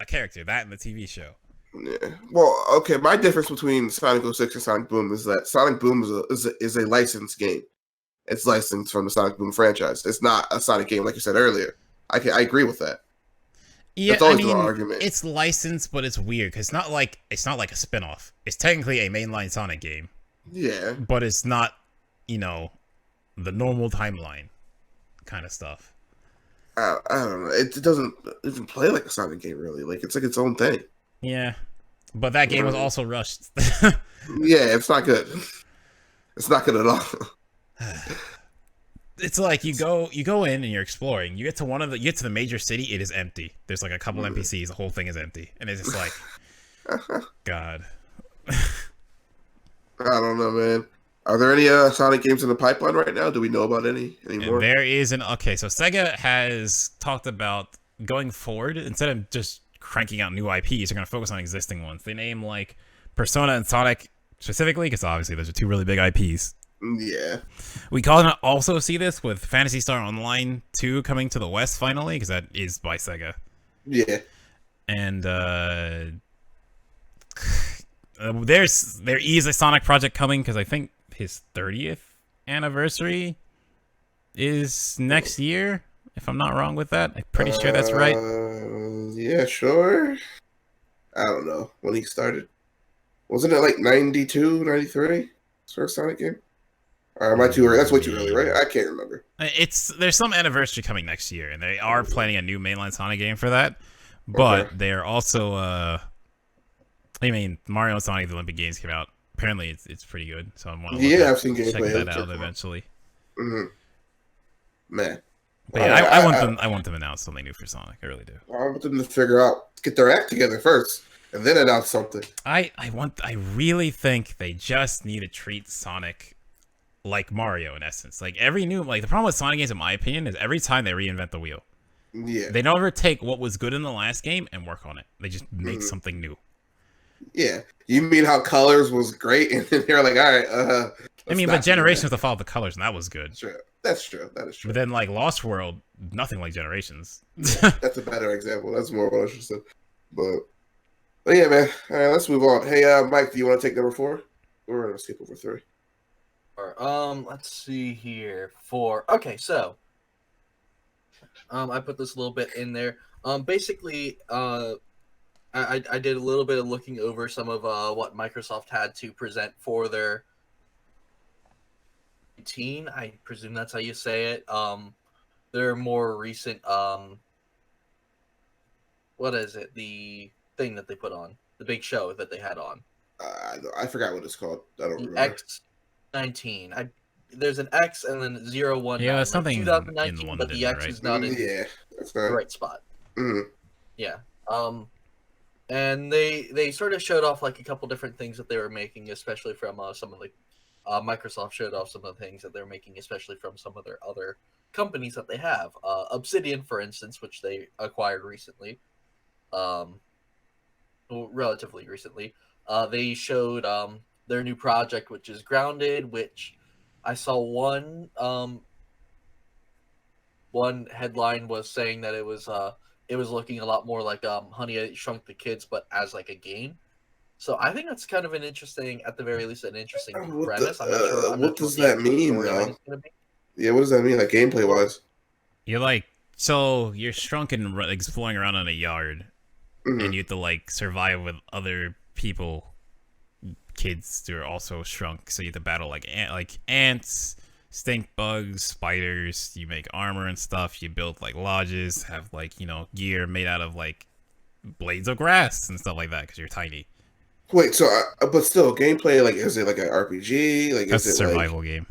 a character. That in the TV show. Yeah. Well, okay. My difference between Sonic 06 and Sonic Boom is that Sonic Boom is a licensed game. It's licensed from the Sonic Boom franchise. It's not a Sonic game like you said earlier. I agree with that. Yeah, that's always the argument. It's licensed, but it's weird because it's not like a spinoff. It's technically a mainline Sonic game. Yeah, but it's not, the normal timeline kind of stuff. I don't know. It doesn't even play like a Sonic game really. Like it's like its own thing. Yeah, but that game was also rushed. Yeah, it's not good. It's not good at all. It's like you go in and you're exploring. You get to the major city. It is empty. There's like a couple NPCs. The whole thing is empty, and it's just like, God. I don't know, man. Are there any Sonic games in the pipeline right now? Do we know about any anymore? There is so Sega has talked about going forward instead of just cranking out new IPs. They're going to focus on existing ones. They name like Persona and Sonic specifically because obviously those are two really big IPs. Yeah. We can also see this with Phantasy Star Online 2 coming to the West finally because that is by Sega. Yeah. And there is a Sonic project coming because I think his 30th anniversary is next year, if I'm not wrong with that. I'm pretty sure that's right. Yeah, sure. I don't know when he started. Wasn't it like 92, 93? First Sonic game? Or am I too early? That's way too early, right? I can't remember. There's some anniversary coming next year, and they are planning a new mainline Sonic game for that. But they're also, Mario and Sonic the Olympic Games came out. Apparently, it's pretty good. So I'm I've seen gameplay. Check that out eventually. Mm-hmm. Man, but yeah, I want them to announce something new for Sonic. I really do. I want them to get their act together first, and then announce something. I really think they just need to treat Sonic like Mario in essence. Like the problem with Sonic games, in my opinion, is every time they reinvent the wheel. Yeah. They never take what was good in the last game and work on it. They just make something new. Yeah. You mean how Colors was great, and then they're like, all right, but Generations to follow the Colors, and that was good. True. That's true. That is true. But then, like, Lost World, nothing like Generations. That's a better example. That's more what I should say. But yeah, man. All right, let's move on. Hey, Mike, do you want to take number 4? We're going to skip over 3. Let's see here. 4. Okay, so I put this a little bit in there. Basically, I did a little bit of looking over some of what Microsoft had to present for their 18. I presume that's how you say it. Their more recent what is it? The thing that they put on, the big show that they had on. I forgot what it's called. I don't remember. X19. There's an X and then 019. Yeah, it's something 2019, in London, but the X right? is not in that's the right spot. Mm-hmm. Yeah. And they sort of showed off like a couple different things that they were making, especially from some of the Microsoft showed off some of the things that they're making, especially from some of their other companies that they have. Obsidian, for instance, which they acquired recently, relatively recently. They showed their new project, which is Grounded, which I saw one headline was saying that it was looking a lot more like Honey, I Shrunk the Kids, but as like a game. So I think that's kind of an interesting, at the very least, an interesting premise. What does that mean, though? Yeah, what does that mean, like gameplay wise? You're shrunk and exploring around in a yard, Mm-hmm. and you have to like survive with other people kids who are also shrunk, so you have to battle like ants, stink bugs, spiders. You make armor and stuff. You build like lodges, have like gear made out of like blades of grass and stuff like that because you're tiny. Wait, so but still, gameplay, like, is it like an RPG? Like, That's is it a survival game.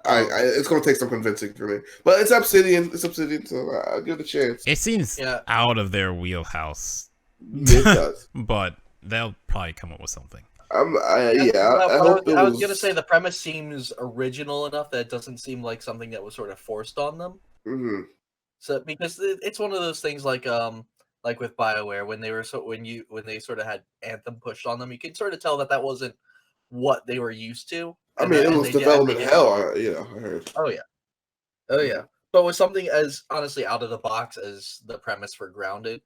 It's gonna take some convincing for me, but it's Obsidian. It's Obsidian, so I'll give it a chance. It seems out of their wheelhouse. It does, but they'll probably come up with something. I was gonna say the premise seems original enough that it doesn't seem like something that was sort of forced on them. Mm-hmm. So because it's one of those things like with BioWare when they sort of had Anthem pushed on them, you can sort of tell that wasn't what they were used to. I mean, it was development hell. I heard. Oh yeah. But with something as honestly out of the box as the premise for Grounded,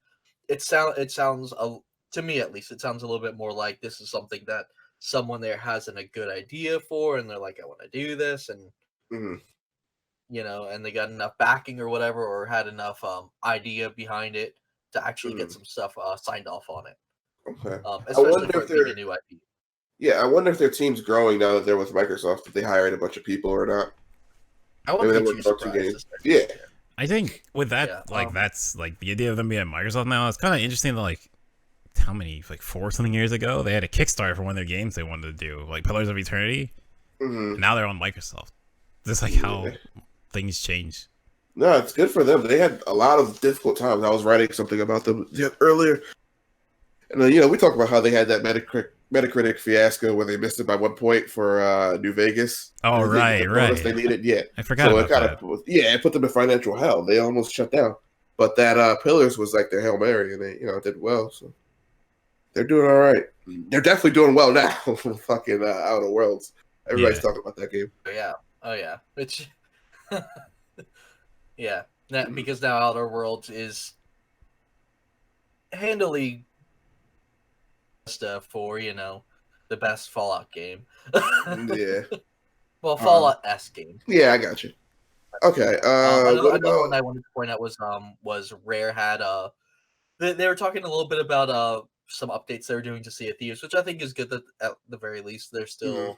it sounds to me at least, it sounds a little bit more like this is something that someone there has a good idea for, and they're like, I want to do this, and and they got enough backing or whatever, or had enough idea behind it to actually get some stuff signed off on it. Okay. Especially for it being a new IP. Yeah, I wonder if their team's growing now that they're with Microsoft. If they hired a bunch of people or not. I wouldn't be too surprised. Yeah. I think with that, that's like the idea of them being at Microsoft now. It's kind of interesting that how many 4 something years ago they had a Kickstarter for one of their games they wanted to do, like Pillars of Eternity. And now they're on Microsoft. Just like how things change. No, it's good for them. They had a lot of difficult times. I was writing something about them earlier, and we talked about how they had that Metacritic fiasco where they missed it by 1 point for New Vegas. Oh, right. They needed, I forgot about that. It put them in financial hell. They almost shut down. But that Pillars was like their Hail Mary, and they did well. So they're doing all right. They're definitely doing well now. Fucking Outer Worlds. Everybody's talking about that game. Oh yeah. Which, yeah. Because now Outer Worlds is handily for the best Fallout game. Yeah. Well, Fallout-esque game. Yeah, I got you. Okay. Another one I wanted to point out was Rare had they were talking a little bit about some updates they were doing to Sea of Thieves, which I think is good that at the very least they're still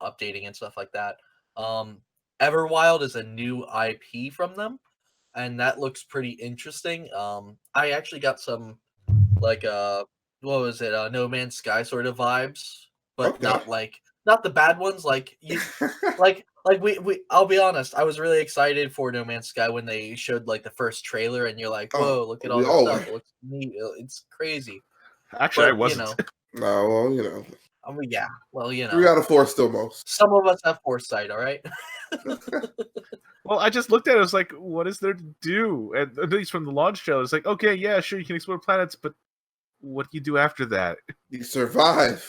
updating and stuff like that. Everwild is a new IP from them, and that looks pretty interesting. I actually got some what was it? No Man's Sky sort of vibes, but not the bad ones. I'll be honest. I was really excited for No Man's Sky when they showed the first trailer, and you're like, "Whoa, look at all this stuff! It looks neat. It's crazy." Actually, I wasn't. No, well, I mean, yeah. Well, 3 out of 4 still most. Some of us have foresight, all right? Well, I just looked at it. I was like, what is there to do? And at least from the launch trailer, it's like, okay, yeah, sure, you can explore planets, but what do you do after that? You survive.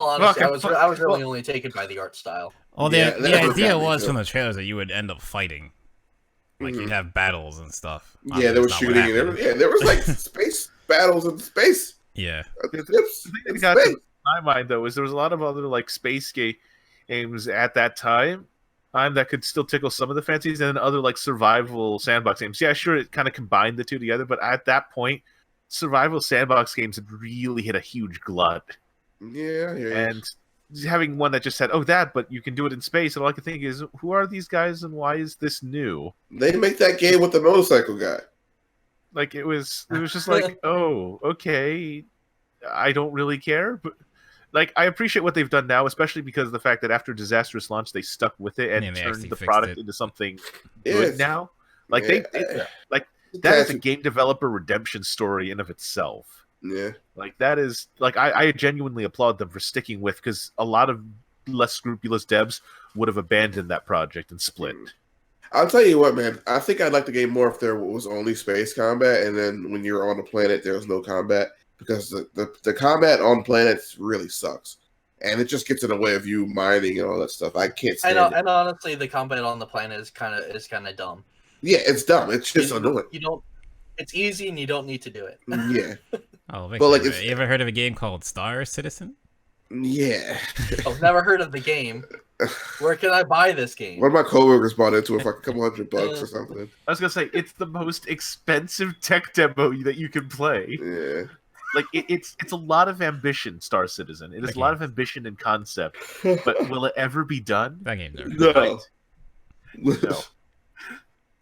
Well, honestly, I was really only taken by the art style. Well, the idea was from the trailers that you would end up fighting. You'd have battles and stuff. Yeah, there was shooting and everything. Yeah, there was space battles in space. Yeah. The thing that got to my mind, though, is there was a lot of other space games at that time that could still tickle some of the fancies, and then other survival sandbox games. Yeah, sure, it kind of combined the two together, but at that point, survival sandbox games had really hit a huge glut. Yeah. And having one that just said, but you can do it in space, and all I can think is, who are these guys and why is this new? They make that game with the motorcycle guy. It was just like, oh, okay, I don't really care, but I appreciate what they've done now, especially because of the fact that after disastrous launch, they stuck with it and turned the product into something good now. That is a game developer redemption story in of itself. Yeah. That is I genuinely applaud them for sticking with, because a lot of less scrupulous devs would have abandoned that project and split. I'll tell you what, man. I think I'd like the game more if there was only space combat, and then when you're on the planet, there was no combat, because the combat on planets really sucks, and it just gets in the way of you mining and all that stuff. I can't stand it. And honestly, the combat on the planet is kind of dumb. Yeah, it's dumb. It's just annoying. It's easy, and you don't need to do it. Yeah. Oh, Victor, you ever heard of a game called Star Citizen? Yeah. I've never heard of the game. Where can I buy this game? One of my coworkers bought into it for like a couple $100 or something. I was gonna say it's the most expensive tech demo that you can play. Yeah. Like it's a lot of ambition, Star Citizen. It is a lot of ambition and concept, but will it ever be done? That game never. No. No.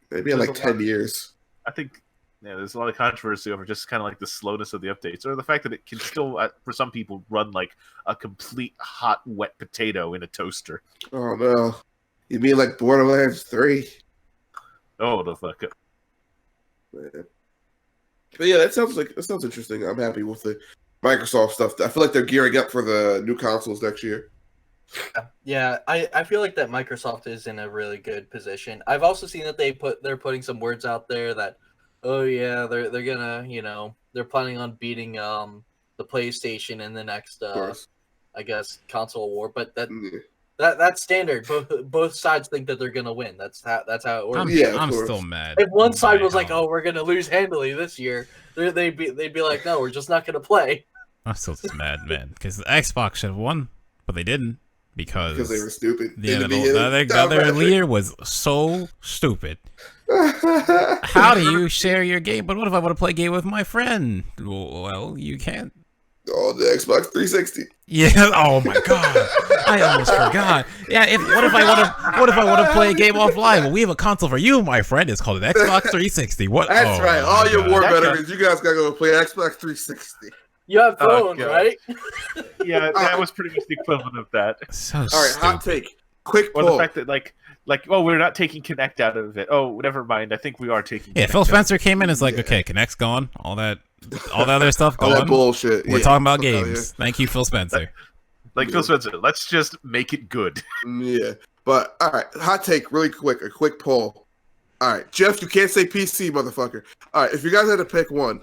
Maybe in like 10 years. I think there's a lot of controversy over just kind of like the slowness of the updates, or the fact that it can still, for some people, run like a complete hot, wet potato in a toaster. Oh no! You mean like Borderlands 3? Oh, the fuck up. Man. But yeah, that sounds interesting. I'm happy with the Microsoft stuff. I feel like they're gearing up for the new consoles next year. Yeah, I feel like that Microsoft is in a really good position. I've also seen that they're putting some words out there that, oh yeah, they're gonna, they're planning on beating the PlayStation in the next I guess console war, but that's standard. Both sides think that they're gonna win. That's how it works. I'm still mad. If one side was like, "Oh, we're gonna lose handily this year," they'd be like, "No, we're just not gonna play." I'm still just mad, man, because the Xbox should have won, but they didn't because they were stupid. Yeah, the other leader was so stupid. How do you share your game? But what if I want to play a game with my friend? Well, you can't. Oh, the Xbox 360. Yeah. Oh my god. I almost forgot. Yeah. What if I want to play a game offline? Well, we have a console for you, my friend. It's called an Xbox 360. What? That's right. All your war veterans, you guys gotta go play Xbox 360. You have phones, right? Yeah, that was pretty much the equivalent of that. So all right, stupid. hot take. Quick poll. Or the fact that like, oh, we're not taking Kinect out of it. Oh, never mind. I think we are taking. Yeah, Kinect Phil Spencer came in and is like, okay, Kinect's gone. All the other stuff All gone. that bullshit. We're talking about games. Thank you, Phil Spencer. Phil Spencer, let's just make it good. Yeah, but all right, hot take, really quick. A quick poll. All right, Jeff, you can't say PC, motherfucker. All right, if you guys had to pick one,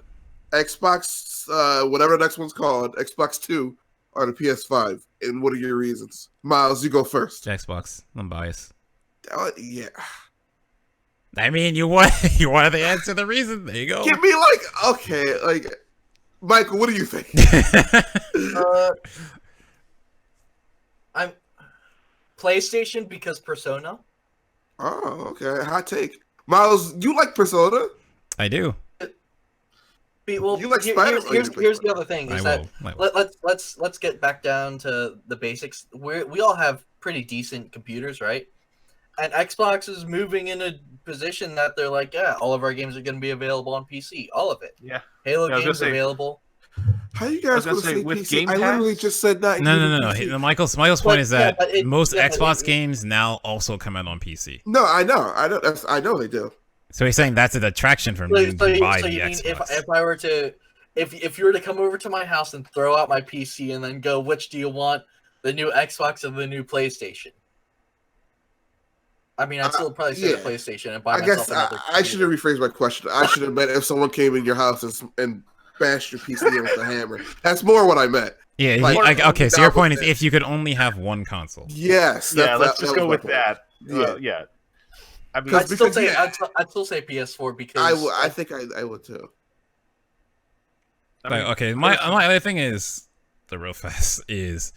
Xbox, whatever the next one's called, Xbox 2 or the PS5, and what are your reasons? Miles, you go first. Xbox. I'm biased. Yeah. I mean, you wanted the answer, the reason. There you go. Give me Michael, what do you think? I'm PlayStation because Persona. Oh, okay. Hot take. Miles, you like Persona? I do. Well, you like Spider-Man? Here's the other thing: is that let's get back down to the basics. We all have pretty decent computers, right? And Xbox is moving in a position that they're like, yeah, all of our games are going to be available on PC, all of it. Yeah, Halo games available. How you guys going to say with PC? Game I literally just said that. No. Michael's point is that most Xbox games now also come out on PC. No, I know. I know they do. So he's saying that's a detraction from you buy the Xbox. If I were to, if you were to come over to my house and throw out my PC and then go, which do you want, the new Xbox or the new PlayStation? I mean, I'd still probably say the PlayStation and buy myself another computer. I should have rephrased my question. I should have meant if someone came in your house and bashed your PC in with a hammer. That's more what I meant. Yeah. Okay. So your point is, if you could only have one console. Yes. Let's just go with that. Yeah. I mean, I'd still say PS4 because I think I would too. Okay. My other thing is real fast is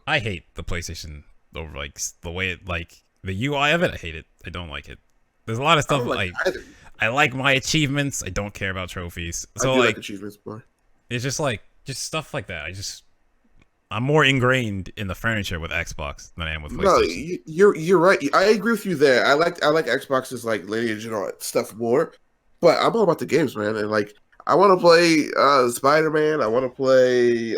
I hate the PlayStation over the way it the UI of it. I hate it. I don't like it. There's a lot of stuff I like my achievements. I don't care about trophies. So I do like achievements more. It's just stuff like that. I'm more ingrained in the furniture with Xbox than I am with PlayStation. No, you're right. I agree with you there. I like Xbox's lineage and all that stuff more, but I'm all about the games, man. And I want to play Spider-Man. I want to play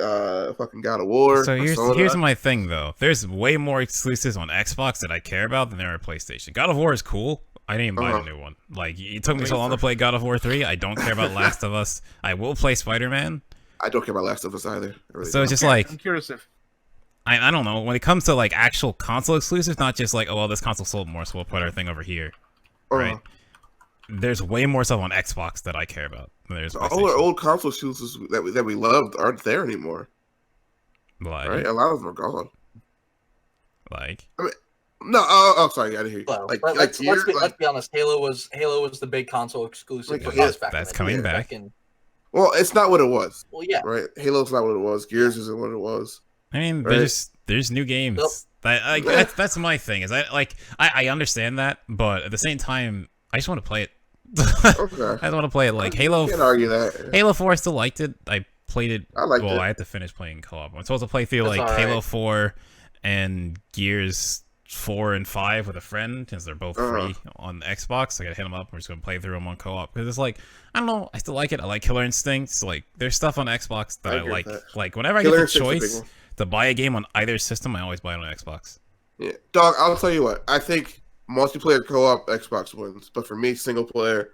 fucking God of War. So here's my thing though. There's way more exclusives on Xbox that I care about than there are PlayStation. God of War is cool. I didn't even buy the new one. It took me so long to play God of War 3. I don't care about Last of Us. I will play Spider-Man. I don't care about Last of Us either. So it's just I'm curious if I don't know when it comes to actual console exclusives, not just this console sold more, so we'll put our thing over here, right? There's way more stuff on Xbox that I care about than there's all our old console exclusives that we loved aren't there anymore. Right? A lot of them are gone. I mean, no. Sorry, I didn't hear you. Well, let's be honest. Halo was the big console exclusive for us back. That's coming back. Well, it's not what it was. Well, yeah. Right? Halo's not what it was. Gears isn't what it was. I mean, there's new games That's my thing. Is I understand that, but at the same time, I just want to play it. Okay. I just want to play it. Like Halo. Can't argue that. Halo 4, I still liked it. I played it. I liked it. I had to finish playing co-op. I'm supposed to play through That's Halo 4 and Gears 4 and 5 with a friend, since they're both free on the Xbox. So I gotta hit them up. We're just gonna play through them on co-op because it's I don't know. I still like it. I like Killer Instinct. There's stuff on Xbox that I like. Like whenever I get the choice to buy a game on either system, I always buy it on Xbox. Yeah, dog. I'll tell you what. I think multiplayer co-op Xbox wins, but for me, single player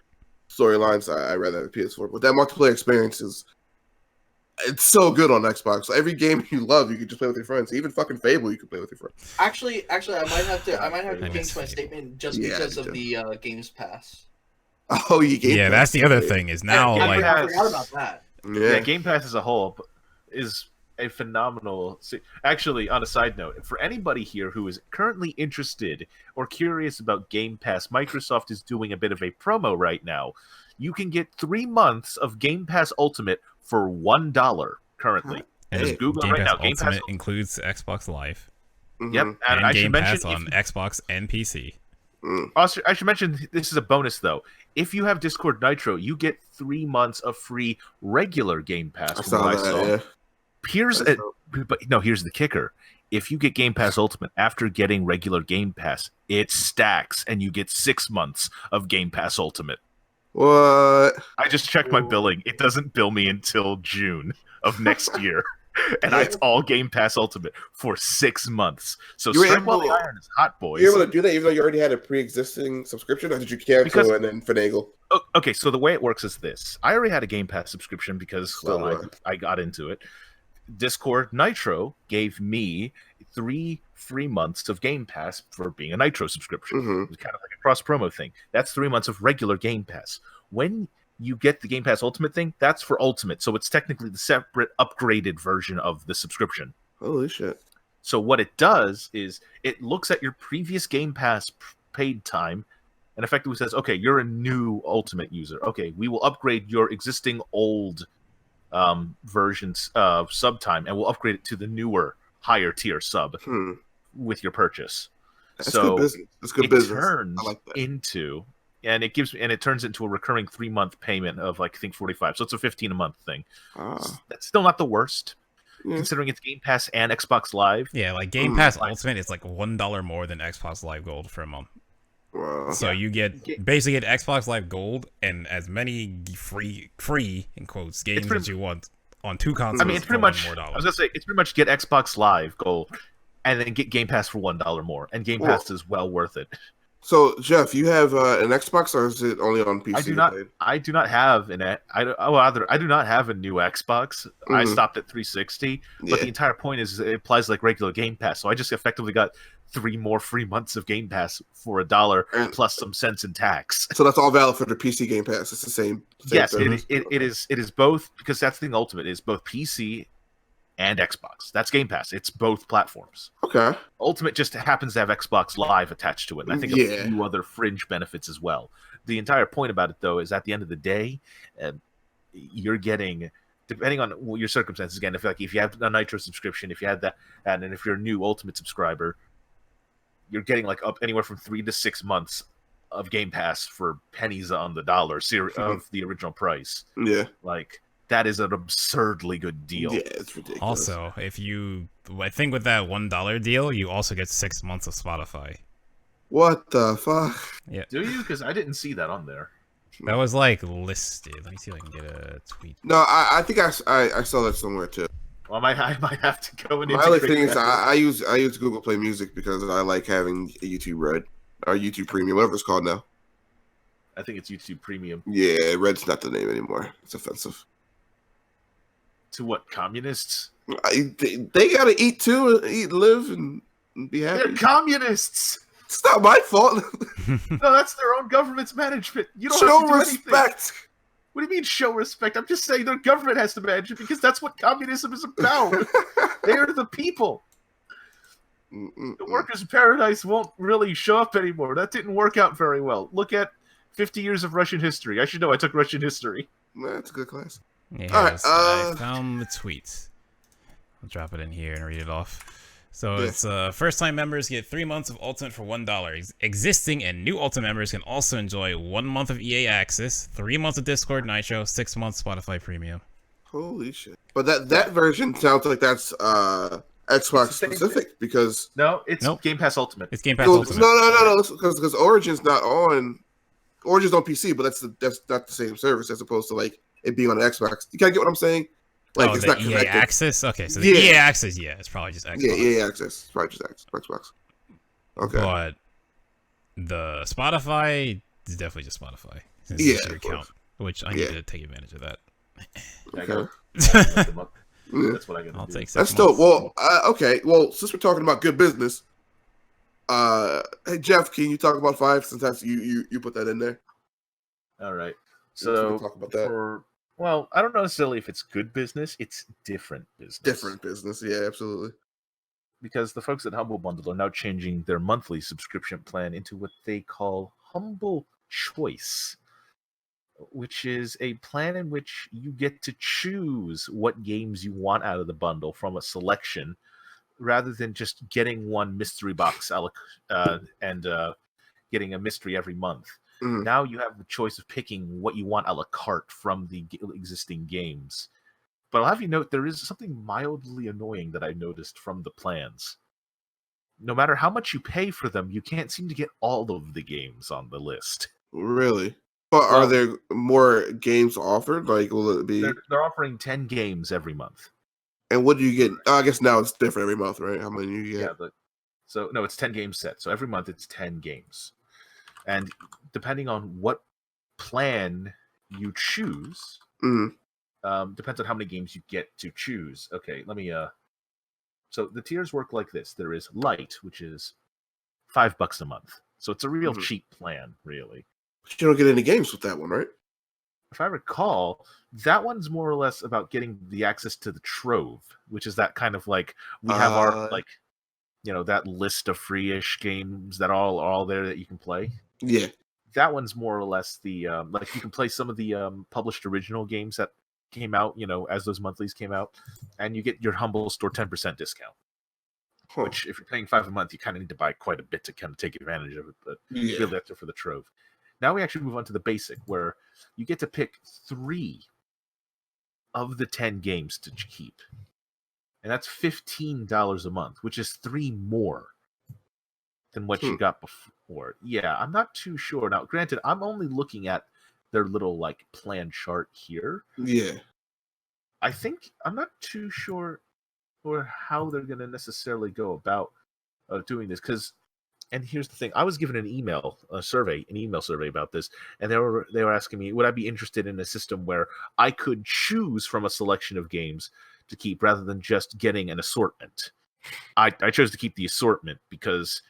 storylines, I rather have a PS4. But that multiplayer experience it's so good on Xbox. Every game you love, you can just play with your friends. Even fucking Fable, you can play with your friends. Actually, I might have to change my statement just because of the Games Pass. Oh, you Game Pass. That's the other thing is now I forgot about that. Yeah, Game Pass as a whole is a phenomenal. Actually, on a side note, for anybody here who is currently interested or curious about Game Pass, Microsoft is doing a bit of a promo right now. You can get 3 months of Game Pass Ultimate for $1 currently. Just Google Game right Pass now. Game Ultimate Pass includes Xbox Live. Yep, and I Game should Pass mention on Xbox and PC. Also, I should mention this is a bonus though. If you have Discord Nitro, you get 3 months of free regular Game Pass. I saw that. Yeah. Here's the kicker. If you get Game Pass Ultimate after getting regular Game Pass, it stacks and you get 6 months of Game Pass Ultimate. What? I just checked my billing. It doesn't bill me until June of next year. And it's all Game Pass Ultimate for 6 months. So strike while the iron is hot, boys. You're able to do that even though you already had a pre-existing subscription, or did you cancel and then finagle? Okay, so the way it works is this. I already had a Game Pass subscription because I got into it. Discord Nitro gave me 3 free months of Game Pass for being a Nitro subscription. It was kind of like a cross-promo thing. That's 3 months of regular Game Pass. When you get the Game Pass Ultimate thing, that's for Ultimate. So it's technically the separate, upgraded version of the subscription. Holy shit. So what it does is it looks at your previous Game Pass paid time and effectively says, okay, you're a new Ultimate user. Okay, we will upgrade your existing old versions of sub time, and we'll upgrade it to the newer, higher tier sub with your purchase. That's good business. That's good business. Turns I like that. it turns into a recurring 3 month payment of I think $45. So it's a $15 a month thing. That's still not the worst, considering it's Game Pass and Xbox Live. Yeah, like Game Pass Ultimate is like $1 more than Xbox Live Gold for a month. Wow. So you basically get Xbox Live Gold and as many free in quotes games as you want on 2 consoles. I mean, it's pretty much. I was gonna say it's pretty much get Xbox Live Gold and then get Game Pass for $1 more, and Game Pass is well worth it. So Jeff, you have an Xbox, or is it only on PC? I do not have I do not have a new Xbox. I stopped at 360, but the entire point is it applies like regular Game Pass. So I just effectively got 3 more free months of Game Pass for $1 plus some cents in tax. So that's all valid for the PC Game Pass. It's the same yes, service. it is both, because that's the thing. Ultimate is both PC and Xbox. That's Game Pass. It's both platforms. Okay. Ultimate just happens to have Xbox Live attached to it, and I think a few other fringe benefits as well. The entire point about it, though, is at the end of the day, you're getting, depending on your circumstances, again, if you have a Nitro subscription, if you had that, and if you're a new Ultimate subscriber, you're getting like up anywhere from 3 to 6 months of Game Pass for pennies on the dollar of the original price. Yeah. Like, that is an absurdly good deal. Yeah, it's ridiculous. Also, I think with that $1 deal, you also get 6 months of Spotify. What the fuck? Yeah. Do you? Because I didn't see that on there. That was like listed. Let me see if I can get a tweet. No, I think I saw that somewhere too. Well, I might have to go and my other thing is I use Google Play Music because I like having a YouTube Red or YouTube Premium, whatever it's called now. I think it's YouTube Premium. Yeah, Red's not the name anymore. It's offensive. To what, communists? They gotta eat too, live, and be happy. They're communists. It's not my fault. No, that's their own government's management. You don't show have to do respect. Anything. What do you mean show respect? I'm just saying their government has to manage it because that's what communism is about. They're the people. The workers' paradise won't really show up anymore. That didn't work out very well. Look at 50 years of Russian history. I should know. I took Russian history. That's a good class. Yes, I found the tweet. I'll drop it in here and read it off. So it's first-time members get 3 months of Ultimate for $1. Existing and new Ultimate members can also enjoy 1 month of EA Access, 3 months of Discord Nitro, 6 months Spotify Premium. Holy shit! But that version sounds like that's Xbox specific because it's Game Pass Ultimate. It's Game Pass Ultimate. No, because Origin's not on. Origin's on PC, but that's not the same service as opposed to like it being on Xbox. You kind of get what I'm saying? Like it's not EA connected. Access. Okay, so the EA Access, it's probably just Xbox. Yeah, EA Access, it's probably just Xbox. Okay, but the Spotify is definitely just Spotify. Since Yeah, it's your account, which I need to take advantage of that. okay. That's what I gotta I'll do. take 6 That's dope. months. Well, okay. Well, since we're talking about good business, hey Jeff, can you talk about 5 since that's you put that in there? All right. So we So can talk about that. well, I don't know necessarily if it's good business. It's different business. Different business, yeah, absolutely. Because the folks at Humble Bundle are now changing their monthly subscription plan into what they call Humble Choice, which is a plan in which you get to choose what games you want out of the bundle from a selection, rather than just getting one mystery box and getting a mystery every month. Mhm. Now you have the choice of picking what you want a la carte from the existing games. But I'll have you note there is something mildly annoying that I noticed from the plans. No matter how much you pay for them, you can't seem to get all of the games on the list. Really? But are there more games offered? Like, will it be? They're offering 10 games every month. And what do you get? I guess now it's different every month, right? How many you get? Yeah, so no, it's 10 games set. So every month it's 10 games. And depending on what plan you choose, depends on how many games you get to choose. Okay, let me so the tiers work like this. There is Light, which is $5 a month. So it's a real cheap plan, really. But you don't get any games with that one, right? If I recall, that one's more or less about getting the access to the Trove, which is that kind of like we have our like, that list of free-ish games that are all there that you can play. Yeah. That one's more or less the like you can play some of the published original games that came out, as those monthlies came out, and you get your Humble Store 10% discount. Huh. Which, if you're paying $5 a month, you kind of need to buy quite a bit to kind of take advantage of it. But really that's it for the Trove. Now we actually move on to the basic, where you get to pick 3 of the 10 games to keep. And that's $15 a month, which is 3 more than what you got before. Yeah, I'm not too sure. Now, granted, I'm only looking at their little, like, plan chart here. Yeah. I'm not too sure or how they're going to necessarily go about doing this, because... And here's the thing: I was given an email survey about this, and they were asking me, would I be interested in a system where I could choose from a selection of games to keep rather than just getting an assortment. I chose to keep the assortment because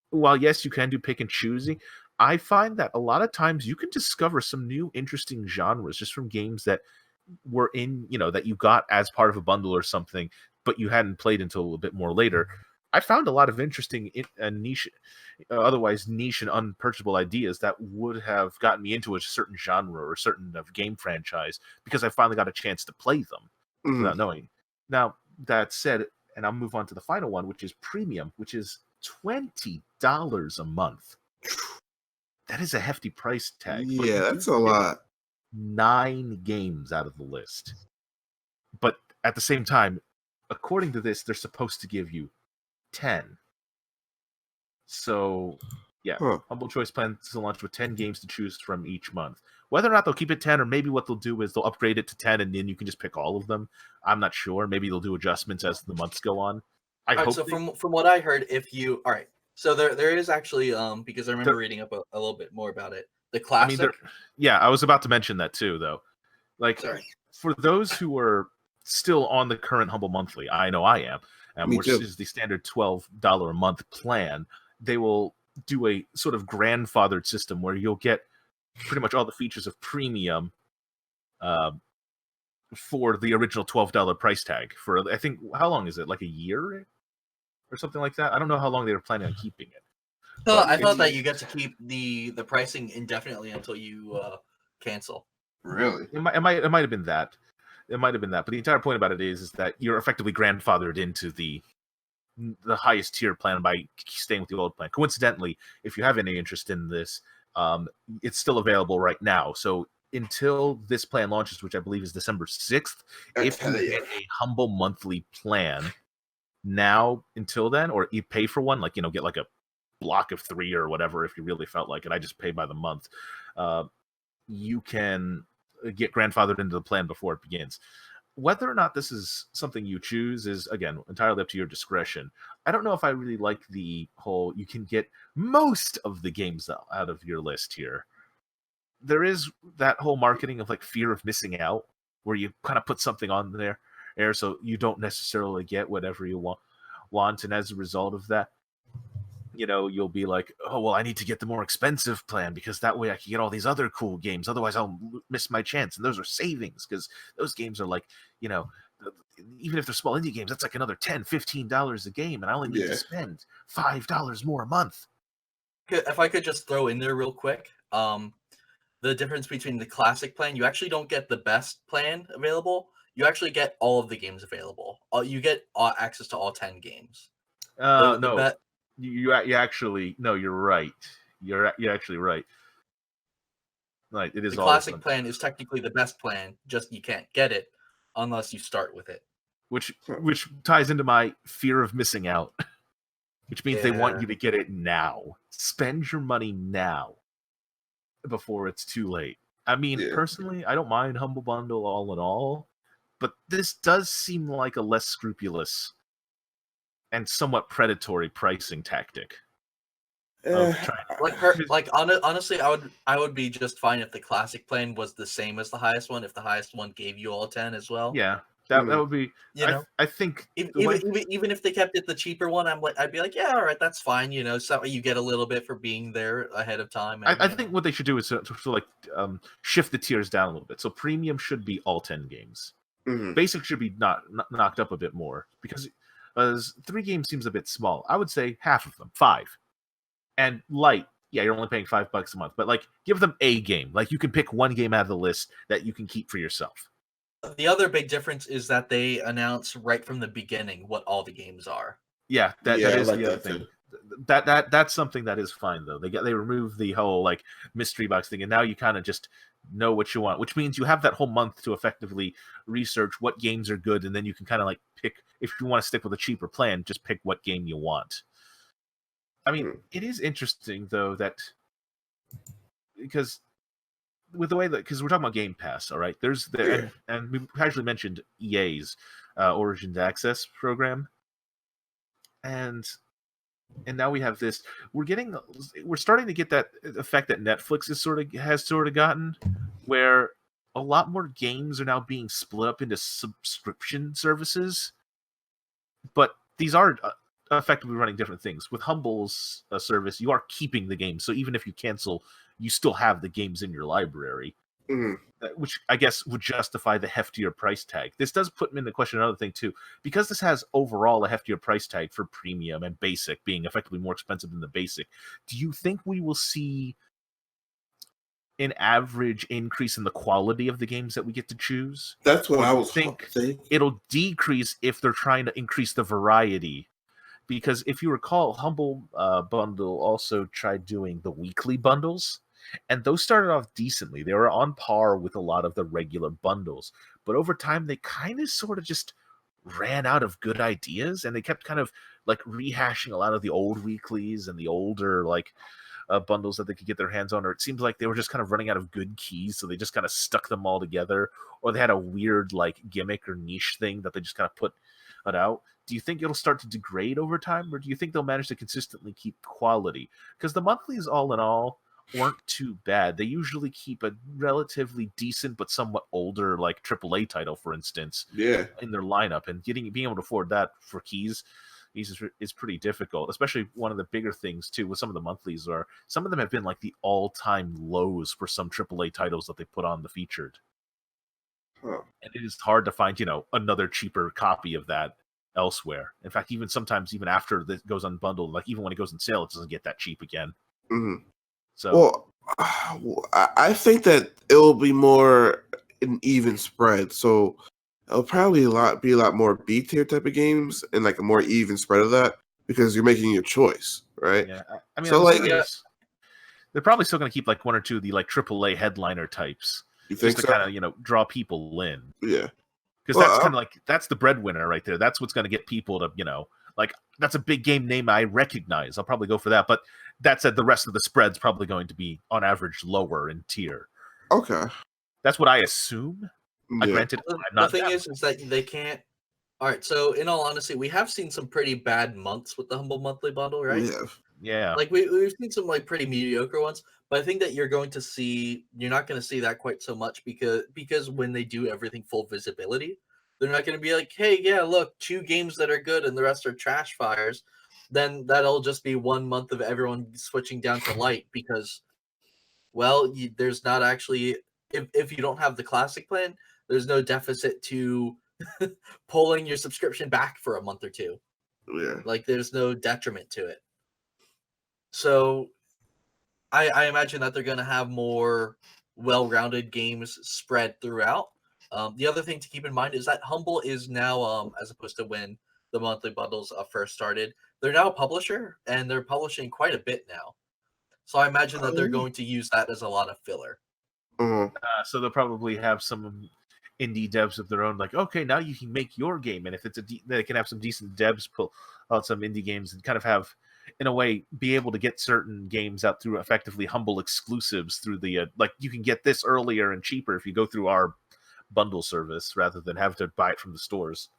while yes, you can do pick and choosing, I find that a lot of times you can discover some new interesting genres just from games that were in, that you got as part of a bundle or something, but you hadn't played until a bit more later. I found a lot of interesting niche, otherwise niche and unpurchasable ideas that would have gotten me into a certain genre or a certain game franchise because I finally got a chance to play them without knowing. Now, that said, and I'll move on to the final one, which is Premium, which is $20 a month. That is a hefty price tag. Yeah, that's a lot. 9 games out of the list. But at the same time, according to this, they're supposed to give you 10. So, yeah, Humble Choice plans to launch with 10 games to choose from each month. Whether or not they'll keep it 10, or maybe what they'll do is they'll upgrade it to 10 and then you can just pick all of them. I'm not sure. Maybe they'll do adjustments as the months go on. So from what I heard, so there is actually because I remember reading up a little bit more about it. The classic. I was about to mention that too, though. Like, for those who are still on the current Humble Monthly, I know I am, which is the standard $12 a month plan, they will do a sort of grandfathered system where you'll get pretty much all the features of Premium for the original $12 price tag. For, I think, how long is it? Like a year or something like that? I don't know how long they were planning on keeping it. I thought that you get to keep the pricing indefinitely until you cancel. Really? It might have been that. It might have been that. But the entire point about it is that you're effectively grandfathered into the the highest tier plan by staying with the old plan. Coincidentally, if you have any interest in this, it's still available right now. So until this plan launches, which I believe is December 6th, if you get a humble monthly plan now until then, or you pay for one, like, get like a block of 3 or whatever, if you really felt like it. I just pay by the month. You can get grandfathered into the plan before it begins. Whether or not this is something you choose is, again, entirely up to your discretion. I don't know if I really like the whole you can get most of the games out of your list here. There is that whole marketing of like fear of missing out, where you kind of put something on there so you don't necessarily get whatever you want. And as a result of that, you'll be like, oh, well, I need to get the more expensive plan because that way I can get all these other cool games. Otherwise, I'll miss my chance. And those are savings because those games are like, even if they're small indie games, that's like another $10, $15 a game. And I only need to spend $5 more a month. If I could just throw in there real quick, the difference between the classic plan, you actually don't get the best plan available. You actually get all of the games available. You get access to all 10 games. No. You actually you're right. You're actually right. Like it is. The classic plan is technically the best plan. Just you can't get it unless you start with it. Which ties into my fear of missing out. Which means they want you to get it now. Spend your money now before it's too late. I mean, personally, I don't mind Humble Bundle all in all, but this does seem like a less scrupulous and somewhat predatory pricing tactic. Honestly, I would be just fine if the classic plan was the same as the highest one. If the highest one gave you all 10 as well, that would be. I think even if they kept it the cheaper one, I'd be like, yeah, all right, that's fine. So you get a little bit for being there ahead of time. And, I think what they should do is to shift the tiers down a little bit. So premium should be all 10 games. Mm-hmm. Basic should be knocked up a bit more because 3 games seems a bit small. I would say half of them, 5. And light, you're only paying $5 a month, but like give them a game. Like you can pick one game out of the list that you can keep for yourself. The other big difference is that they announce right from the beginning what all the games are. Yeah, that is the other thing. That's something that is fine though. They remove the whole like mystery box thing, and now you kind of just know what you want, which means you have that whole month to effectively research what games are good, and then you can kind of like pick if you want to stick with a cheaper plan. Just pick what game you want. I mean, it is interesting though that because with the way that because we're talking about Game Pass, all right? There's and we casually mentioned EA's Origins Access program, and now we have this. We're starting to get that effect that Netflix has sort of gotten, where a lot more games are now being split up into subscription services, but these are effectively running different things. With Humble's service, you are keeping the game, so even if you cancel, you still have the games in your library, which I guess would justify the heftier price tag. This does put me into question another thing too, because this has overall a heftier price tag for premium and basic being effectively more expensive than the basic. Do you think we will see an average increase in the quality of the games that we get to choose? That's what I was thinking. It'll decrease if they're trying to increase the variety. Because if you recall, Humble Bundle also tried doing the weekly bundles, and those started off decently. They were on par with a lot of the regular bundles. But over time, they kind of sort of just ran out of good ideas, and they kept kind of like rehashing a lot of the old weeklies and the older like bundles that they could get their hands on. Or it seems like they were just kind of running out of good keys, so they just kind of stuck them all together. Or they had a weird like gimmick or niche thing that they just kind of put out. Do you think it'll start to degrade over time, or do you think they'll manage to consistently keep quality? Because the monthlies, all in all, weren't too bad. They usually keep a relatively decent but somewhat older, like AAA title, for instance, in their lineup. And being able to afford that for keys is pretty difficult. Especially one of the bigger things too with some of the monthlies are some of them have been like the all-time lows for some AAA titles that they put on the featured. And it is hard to find, another cheaper copy of that elsewhere. In fact, even sometimes, even after it goes unbundled, like even when it goes on sale, it doesn't get that cheap again. Mm-hmm. So, I think that it will be more an even spread. So it'll probably be a lot more B tier type of games and like a more even spread of that because you're making your choice, right? Yeah, I mean, so like, they're probably still going to keep like one or two of the like AAA headliner types, you think just to kind of draw people in. Yeah, because that's kind of like that's the breadwinner right there. That's what's going to get people to like that's a big game name I recognize. I'll probably go for that. But that said, the rest of the spread's probably going to be on average lower in tier. Okay, that's what I assume. Yeah. Granted, the thing is that they can't. All right, so in all honesty, we have seen some pretty bad months with the Humble Monthly Bundle, right? Yeah. Like we've seen some like pretty mediocre ones, but I think that you're not going to see that quite so much because when they do everything full visibility, they're not going to be like, hey, yeah, look, 2 games that are good and the rest are trash fires. Then that'll just be 1 month of everyone switching down to light because, well, there's not actually if you don't have the classic plan, there's no deficit to pulling your subscription back for a month or 2. Yeah. Like there's no detriment to it. So I imagine that they're going to have more well-rounded games spread throughout. The other thing to keep in mind is that Humble is now, as opposed to when the monthly bundles first started, they're now a publisher, and they're publishing quite a bit now. So I imagine that they're going to use that as a lot of filler. So they'll probably have some indie devs of their own, like, okay, now you can make your game, and if it's they can have some decent devs pull out some indie games and kind of have, in a way, be able to get certain games out through effectively Humble exclusives through the like you can get this earlier and cheaper if you go through our bundle service rather than have to buy it from the stores.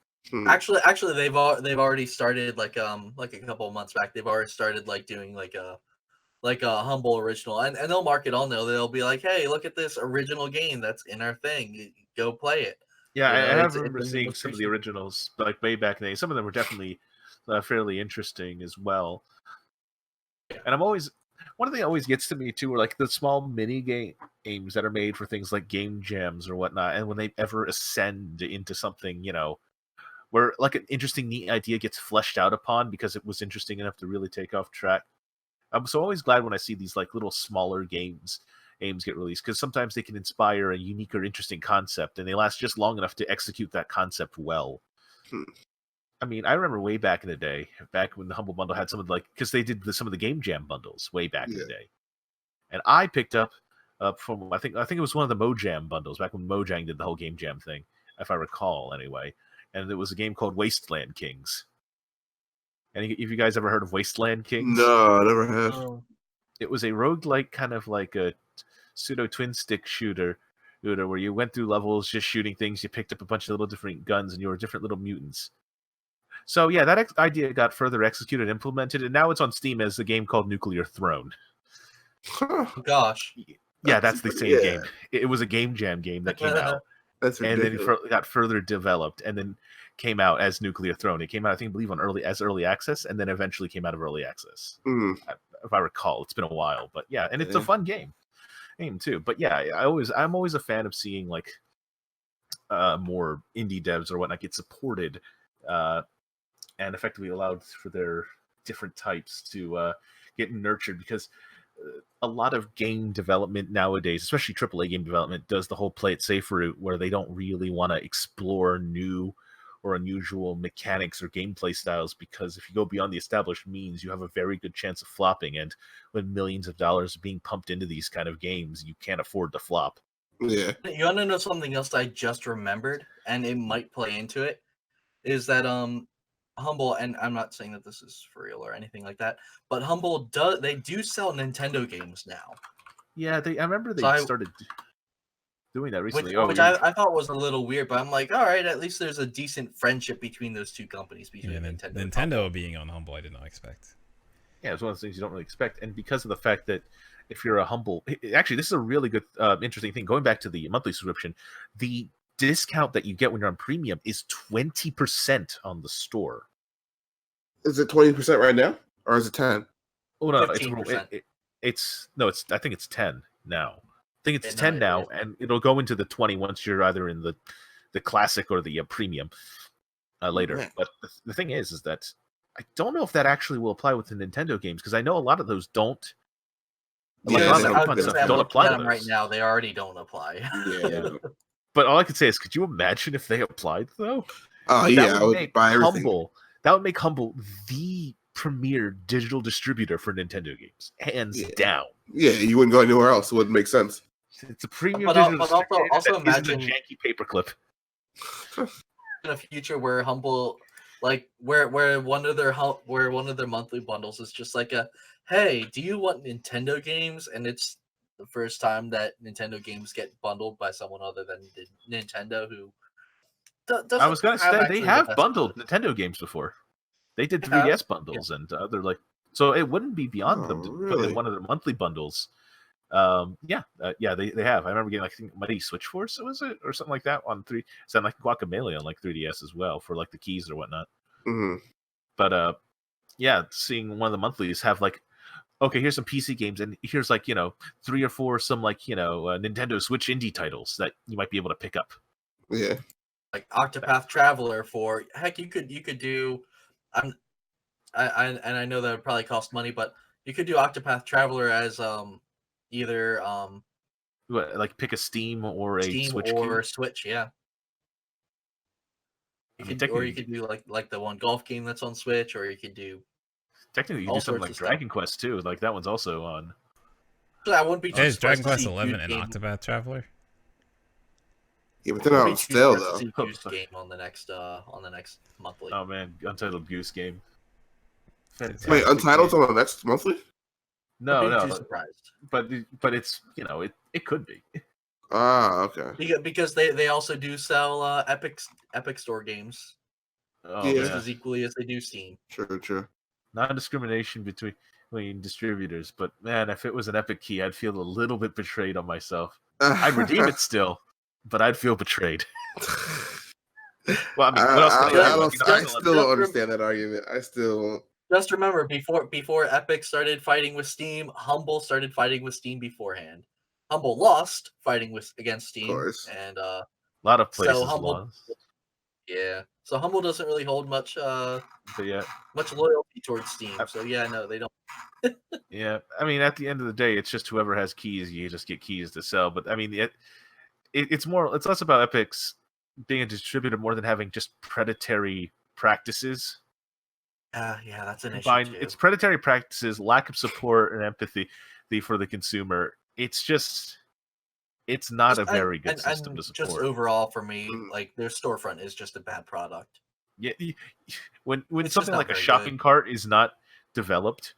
Actually, they've already started like a couple of months back. They've already started like doing like a Humble original, and they'll mark it on there. They'll be like, hey, look at this original game that's in our thing. Go play it. Yeah, I remember seeing some of the originals like way back in the day. Some of them were definitely fairly interesting as well. And I'm always one thing that always gets to me too are like the small mini games that are made for things like game jams or whatnot, and when they ever ascend into something, where like an interesting, neat idea gets fleshed out upon because it was interesting enough to really take off track. I'm so always glad when I see these like little smaller games get released because sometimes they can inspire a unique or interesting concept, and they last just long enough to execute that concept well. I mean, I remember way back in the day, back when the Humble Bundle had some of because they did some of the Game Jam bundles way back in the day, and I picked up from I think it was one of the Mojang bundles back when Mojang did the whole Game Jam thing, if I recall, anyway. And it was a game called Wasteland Kings. And if you guys ever heard of Wasteland Kings? No, I never have. It was a roguelike kind of like a pseudo twin stick shooter where you went through levels just shooting things. You picked up a bunch of little different guns, and you were different little mutants. So yeah, that idea got further executed, implemented, and now it's on Steam as a game called Nuclear Throne. Gosh. Yeah, that's the same game. It was a Game Jam game that came out. That's ridiculous. And then it got further developed, and then came out as Nuclear Throne. It came out, I believe, on early access, and then eventually came out of early access. If I recall, it's been a while, but yeah, and it's a fun game too. But yeah, I'm always a fan of seeing like more indie devs or whatnot get supported and effectively allowed for their different types to get nurtured, because a lot of game development nowadays, especially AAA game development, does the whole play it safe route where they don't really want to explore new or unusual mechanics or gameplay styles, because if you go beyond the established means, you have a very good chance of flopping. And when millions of dollars are being pumped into these kind of games, you can't afford to flop. Yeah. You want to know something else I just remembered, and it might play into it, is that Humble, and I'm not saying that this is for real or anything like that, but Humble do sell Nintendo games now. Yeah, I remember they started doing that recently. Which I thought was a little weird, but I'm like, all right, at least there's a decent friendship between those two companies. Nintendo being on Humble, I did not expect. Yeah, it's one of those things you don't really expect, and because of the fact that if you're a Humble, actually, this is a really good, interesting thing. Going back to the monthly subscription, the discount that you get when you're on premium is 20% on the store. Is it 20% right now, or is it 10? Oh no, 15%. It's I think it's 10 now. I think it's 10 now, and it'll go into the 20 once you're either in the classic or the premium later. Man. But the thing is that I don't know if that actually will apply with the Nintendo games, because I know a lot of those don't. Don't apply to those. Right now, they already don't apply. Yeah. But all I can say is, could you imagine if they applied though? Oh yeah, I would buy everything. That would make Humble the premier digital distributor for Nintendo games, hands down. Yeah, you wouldn't go anywhere else. It wouldn't make sense. It's a premium digital distributor. Also that imagine isn't a janky paperclip. In a future where Humble, like where one of their monthly bundles is just like a, hey, do you want Nintendo games? And it's the first time that Nintendo games get bundled by someone other than Nintendo, who doesn't. I was gonna say they have bundled product. Nintendo games before. They did 3DS bundles and other like, so it wouldn't be beyond them to put in one of their monthly bundles. They have. I remember getting like, I think Mighty Switch Force, was it, or something like that on 3. Sound like Guacamelee on like 3DS as well for like the keys or whatnot. Mm-hmm. But seeing one of the monthlies have like, okay, here's some PC games, and here's like 3 or 4 some like Nintendo Switch indie titles that you might be able to pick up. Yeah, like Octopath Traveler for heck, you could do. I know that would probably cost money, but you could do Octopath Traveler as either like pick a Steam or a Switch or game? Switch, yeah. You could do like the one golf game that's on Switch, or you could do. Technically, you could do something like Dragon Quest too. Like that one's also on. So I wouldn't be. There's Dragon Quest 11 and Octopath Traveler. Yeah, but they're not on sale though. Goose Game on the next monthly. Oh man, Untitled Goose Game. Fantastic. Wait, Untitled's on the next monthly? No. Too surprised. But it's it could be. Ah, okay. Because they also do sell Epic Store games. Oh, just as equally as they do Steam. True. Non-discrimination between distributors, but man, if it was an Epic key, I'd feel a little bit betrayed on myself. I'd redeem it still, but I'd feel betrayed. Well, I mean, what else I still don't understand that argument. I still won't. Just remember, before Epic started fighting with Steam, Humble started fighting with Steam beforehand. Humble lost fighting against Steam, and a lot of places lost. Yeah, so Humble doesn't really hold much much loyalty towards Steam. So no, they don't. Yeah, I mean, at the end of the day, it's just whoever has keys, you just get keys to sell. But I mean, it's less about Epic's being a distributor more than having just predatory practices. Yeah, that's an issue too. It's predatory practices, lack of support and empathy for the consumer. It's not a very good system to support. Just overall, for me, like their storefront is just a bad product. Yeah, when something like a shopping cart is not developed,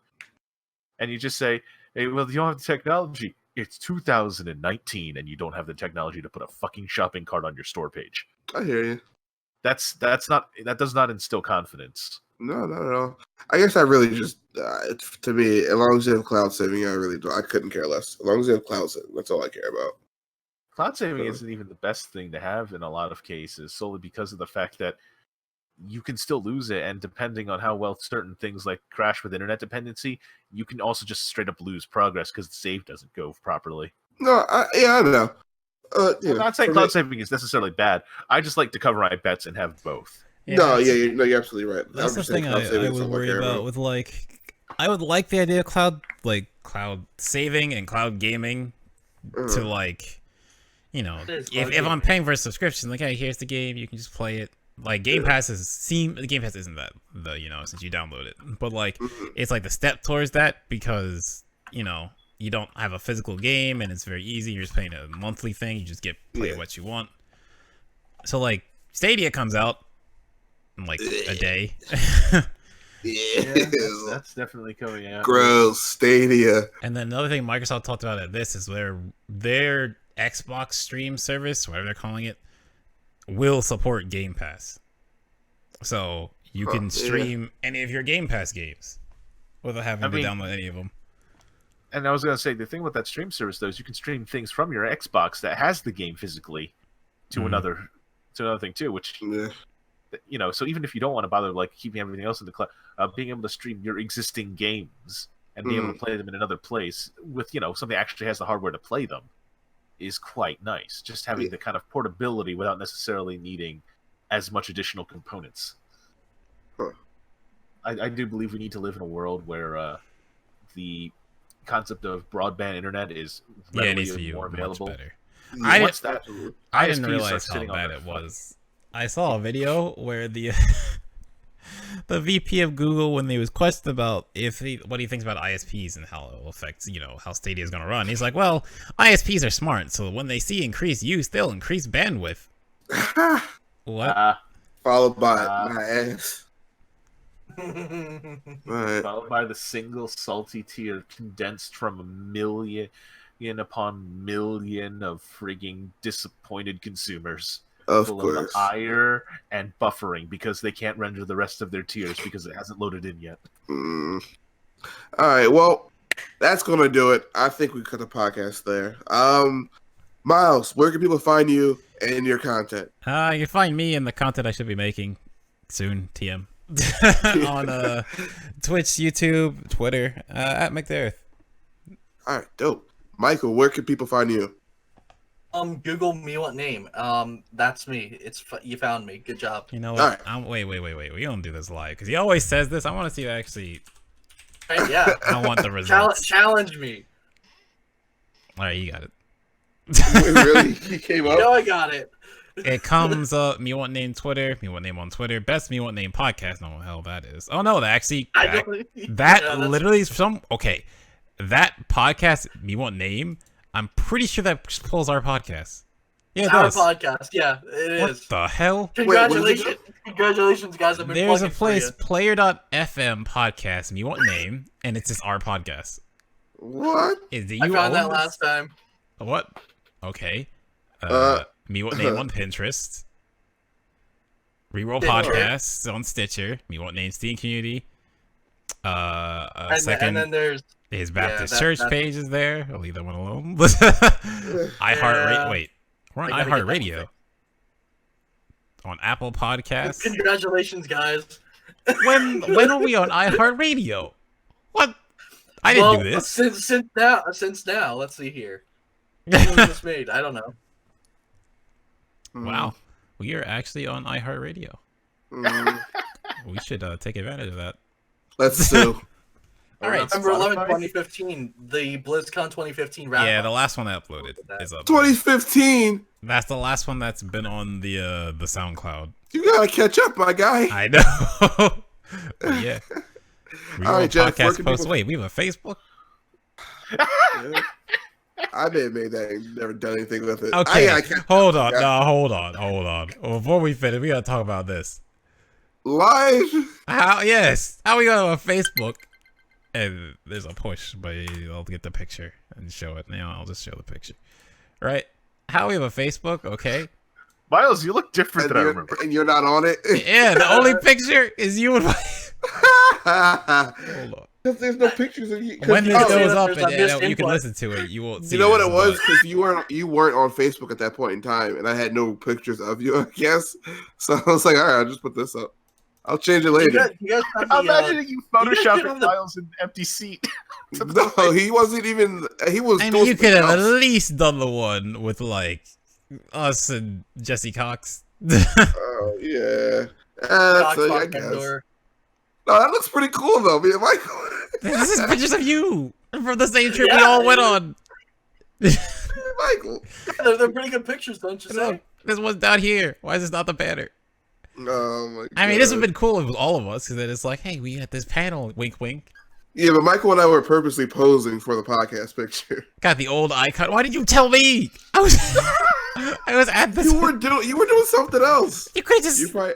and you just say, "Hey, well, you don't have the technology." It's 2019, and you don't have the technology to put a fucking shopping cart on your store page. I hear you. That does not instill confidence. No, not at all. I guess I really just, to me, as long as you have cloud saving, I couldn't care less. As long as you have cloud saving, that's all I care about. Cloud saving isn't even the best thing to have in a lot of cases, solely because of the fact that you can still lose it, and depending on how well certain things like crash with internet dependency, you can also just straight up lose progress because the save doesn't go properly. No, I know. I'm not saying cloud saving is necessarily bad. I just like to cover my bets and have both. Yeah, you're absolutely right. That's the thing I would worry about with I would like the idea of cloud saving and cloud gaming to if I'm paying for a subscription, hey, here's the game, you can just play it. Like Game Pass isn't that since you download it, but it's like the step towards that because you don't have a physical game and it's very easy. You're just paying a monthly thing. You just play what you want. So Stadia comes out in a day. That's definitely coming out. Gross, Stadia. And then another thing Microsoft talked about at this is their Xbox stream service, whatever they're calling it, will support Game Pass. So you can stream any of your Game Pass games without having to download any of them. And I was going to say, the thing with that stream service, though, is you can stream things from your Xbox that has the game physically to another thing, too, which, so even if you don't want to bother, keeping everything else in the cloud, being able to stream your existing games and be able to play them in another place with, something that actually has the hardware to play them is quite nice. Just having the kind of portability without necessarily needing as much additional components. I do believe we need to live in a world where the concept of broadband internet is readily more available. Yeah, What's that? I didn't ISPs are realize how sitting on bad their it fucking- was. I saw a video where the the VP of Google, when they was questioned about what he thinks about ISPs and how it will affect, how Stadia is going to run. He's like, well, ISPs are smart, so when they see increased use, they'll increase bandwidth. What? Followed by my ass. Followed by the single salty tear condensed from a million upon million of frigging disappointed consumers. Of full course. of ire and buffering because they can't render the rest of their tears because it hasn't loaded in yet. All right, well, that's gonna do it. I think we cut the podcast there. Miles, where can people find you and your content? You can find me and the content I should be making soon, TM, on Twitch, YouTube, Twitter, at McDareth. All right, dope. Michael, where can people find you? Google me what name. That's me. You found me. Good job. You know what? Wait. We don't do this live because he always says this. I want to see it actually. Right, yeah. I want the results. Challenge me. All right, you got it. Really? He came up? I got it. It comes up. Me want name Twitter. Me want name on Twitter. Best me want name podcast. No, what the hell that is. Oh no, that literally is some. Okay, that podcast. Me want name. I'm pretty sure that pulls our podcast. Yeah, it does. Our podcast. Yeah, it is. What the hell? Congratulations. Congratulations, guys. I've been There's a plugging for place, you. player.fm podcast. Me want name, and it's just our podcast. What? I found that last time. What? Okay. Me what name on Pinterest. Reroll Podcast on Stitcher. Me what name Steam Community. And then there's his Baptist Church page is there. I'll leave that one alone. iHeartRadio. Wait, we're on iHeartRadio. On Apple Podcasts. Congratulations, guys. When are we on iHeartRadio? What? I didn't do this. Since now, let's see here. When was this made? I don't know. Wow, we are actually on iHeartRadio. We should take advantage of that. Let's sue. All right, November 11, 2015, the BlizzCon 2015 wrap. Yeah, the last one I uploaded is up. 2015. That's the last one that's been on the SoundCloud. You gotta catch up, my guy. I know. But yeah. All right, Jeff. Podcast post. Wait, we have a Facebook. Yeah. I may have made that. Never done anything with it. Okay, hold on. No, hold on. Before we finish, we gotta talk about this. Live? How? Yes. How we go on Facebook? And there's a push, but I'll get the picture and show it. Now I'll just show the picture. Right? How we have a Facebook? Okay. Miles, you look different than I remember. And you're not on it? Yeah, the only picture is you and Hold on. There's no pictures of you. When this goes up there's and you can listen to it, you won't see. You know what this, it was? but- Because you weren't on Facebook at that point in time, and I had no pictures of you, I guess. So I was like, all right, I'll just put this up. I'll change it later. You guys have I'm the, imagining you photoshopping Miles in an empty seat. No, he wasn't even. He was. I mean, doing you could have at something else. least done the one with like us and Jesse Cox. Oh yeah. That's Xbox I guess. Pandora. No, that looks pretty cool though. Me and Michael. This is pictures of you from the same trip we all went on. Michael. They're pretty good pictures, don't you say? This one's down here. Why is this not the banner? Oh my God. I mean, this would have been cool if it was all of us, because then it's like, hey, we had this panel. Wink, wink. Yeah, but Michael and I were purposely posing for the podcast picture. Got the old icon. Why did you tell me? I was at this. You were doing something else. You could have just. You probably.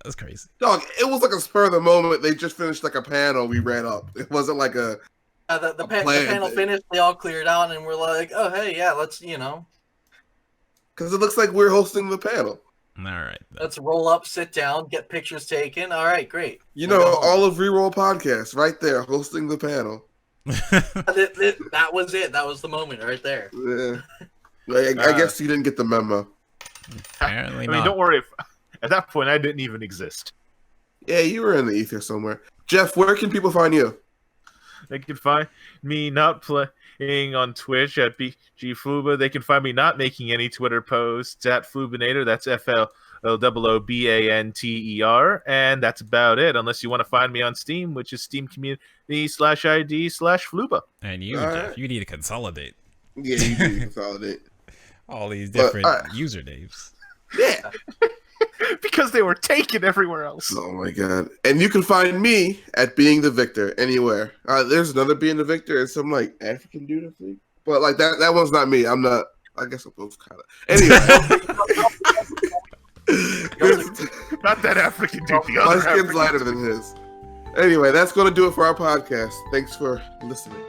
That's crazy. Dog, it was like a spur of the moment. They just finished like a panel. We ran up. It wasn't like a. The panel finished. They all cleared out, and we're like, oh hey, yeah, let's Because it looks like we're hosting the panel. All right. let's roll up, sit down, get pictures taken. All right, great. You know, all of Reroll Podcast right there, hosting the panel. That was it. That was the moment right there. Yeah. I guess you didn't get the memo. Apparently I mean, not. don't worry. At that point, I didn't even exist. Yeah, you were in the ether somewhere. Jeff, where can people find you? They can find me not playing on Twitch at BGFluba. They can find me not making any Twitter posts at Flubinator. That's FLOOBANTER. And that's about it, unless you want to find me on Steam, which is Steam Community/ID/Fluba. And you, All Jeff, right. you need to consolidate. Yeah, you do consolidate. All these different usernames. Yeah. Because they were taken everywhere else. Oh my god! And you can find me at Being the Victor anywhere. There's another Being the Victor and some like African dude, I think. But like that one's not me. I'm not. I guess I'm both kind of. Anyway. Not that African dude. The My other skin's African lighter than his. Anyway, that's going to do it for our podcast. Thanks for listening.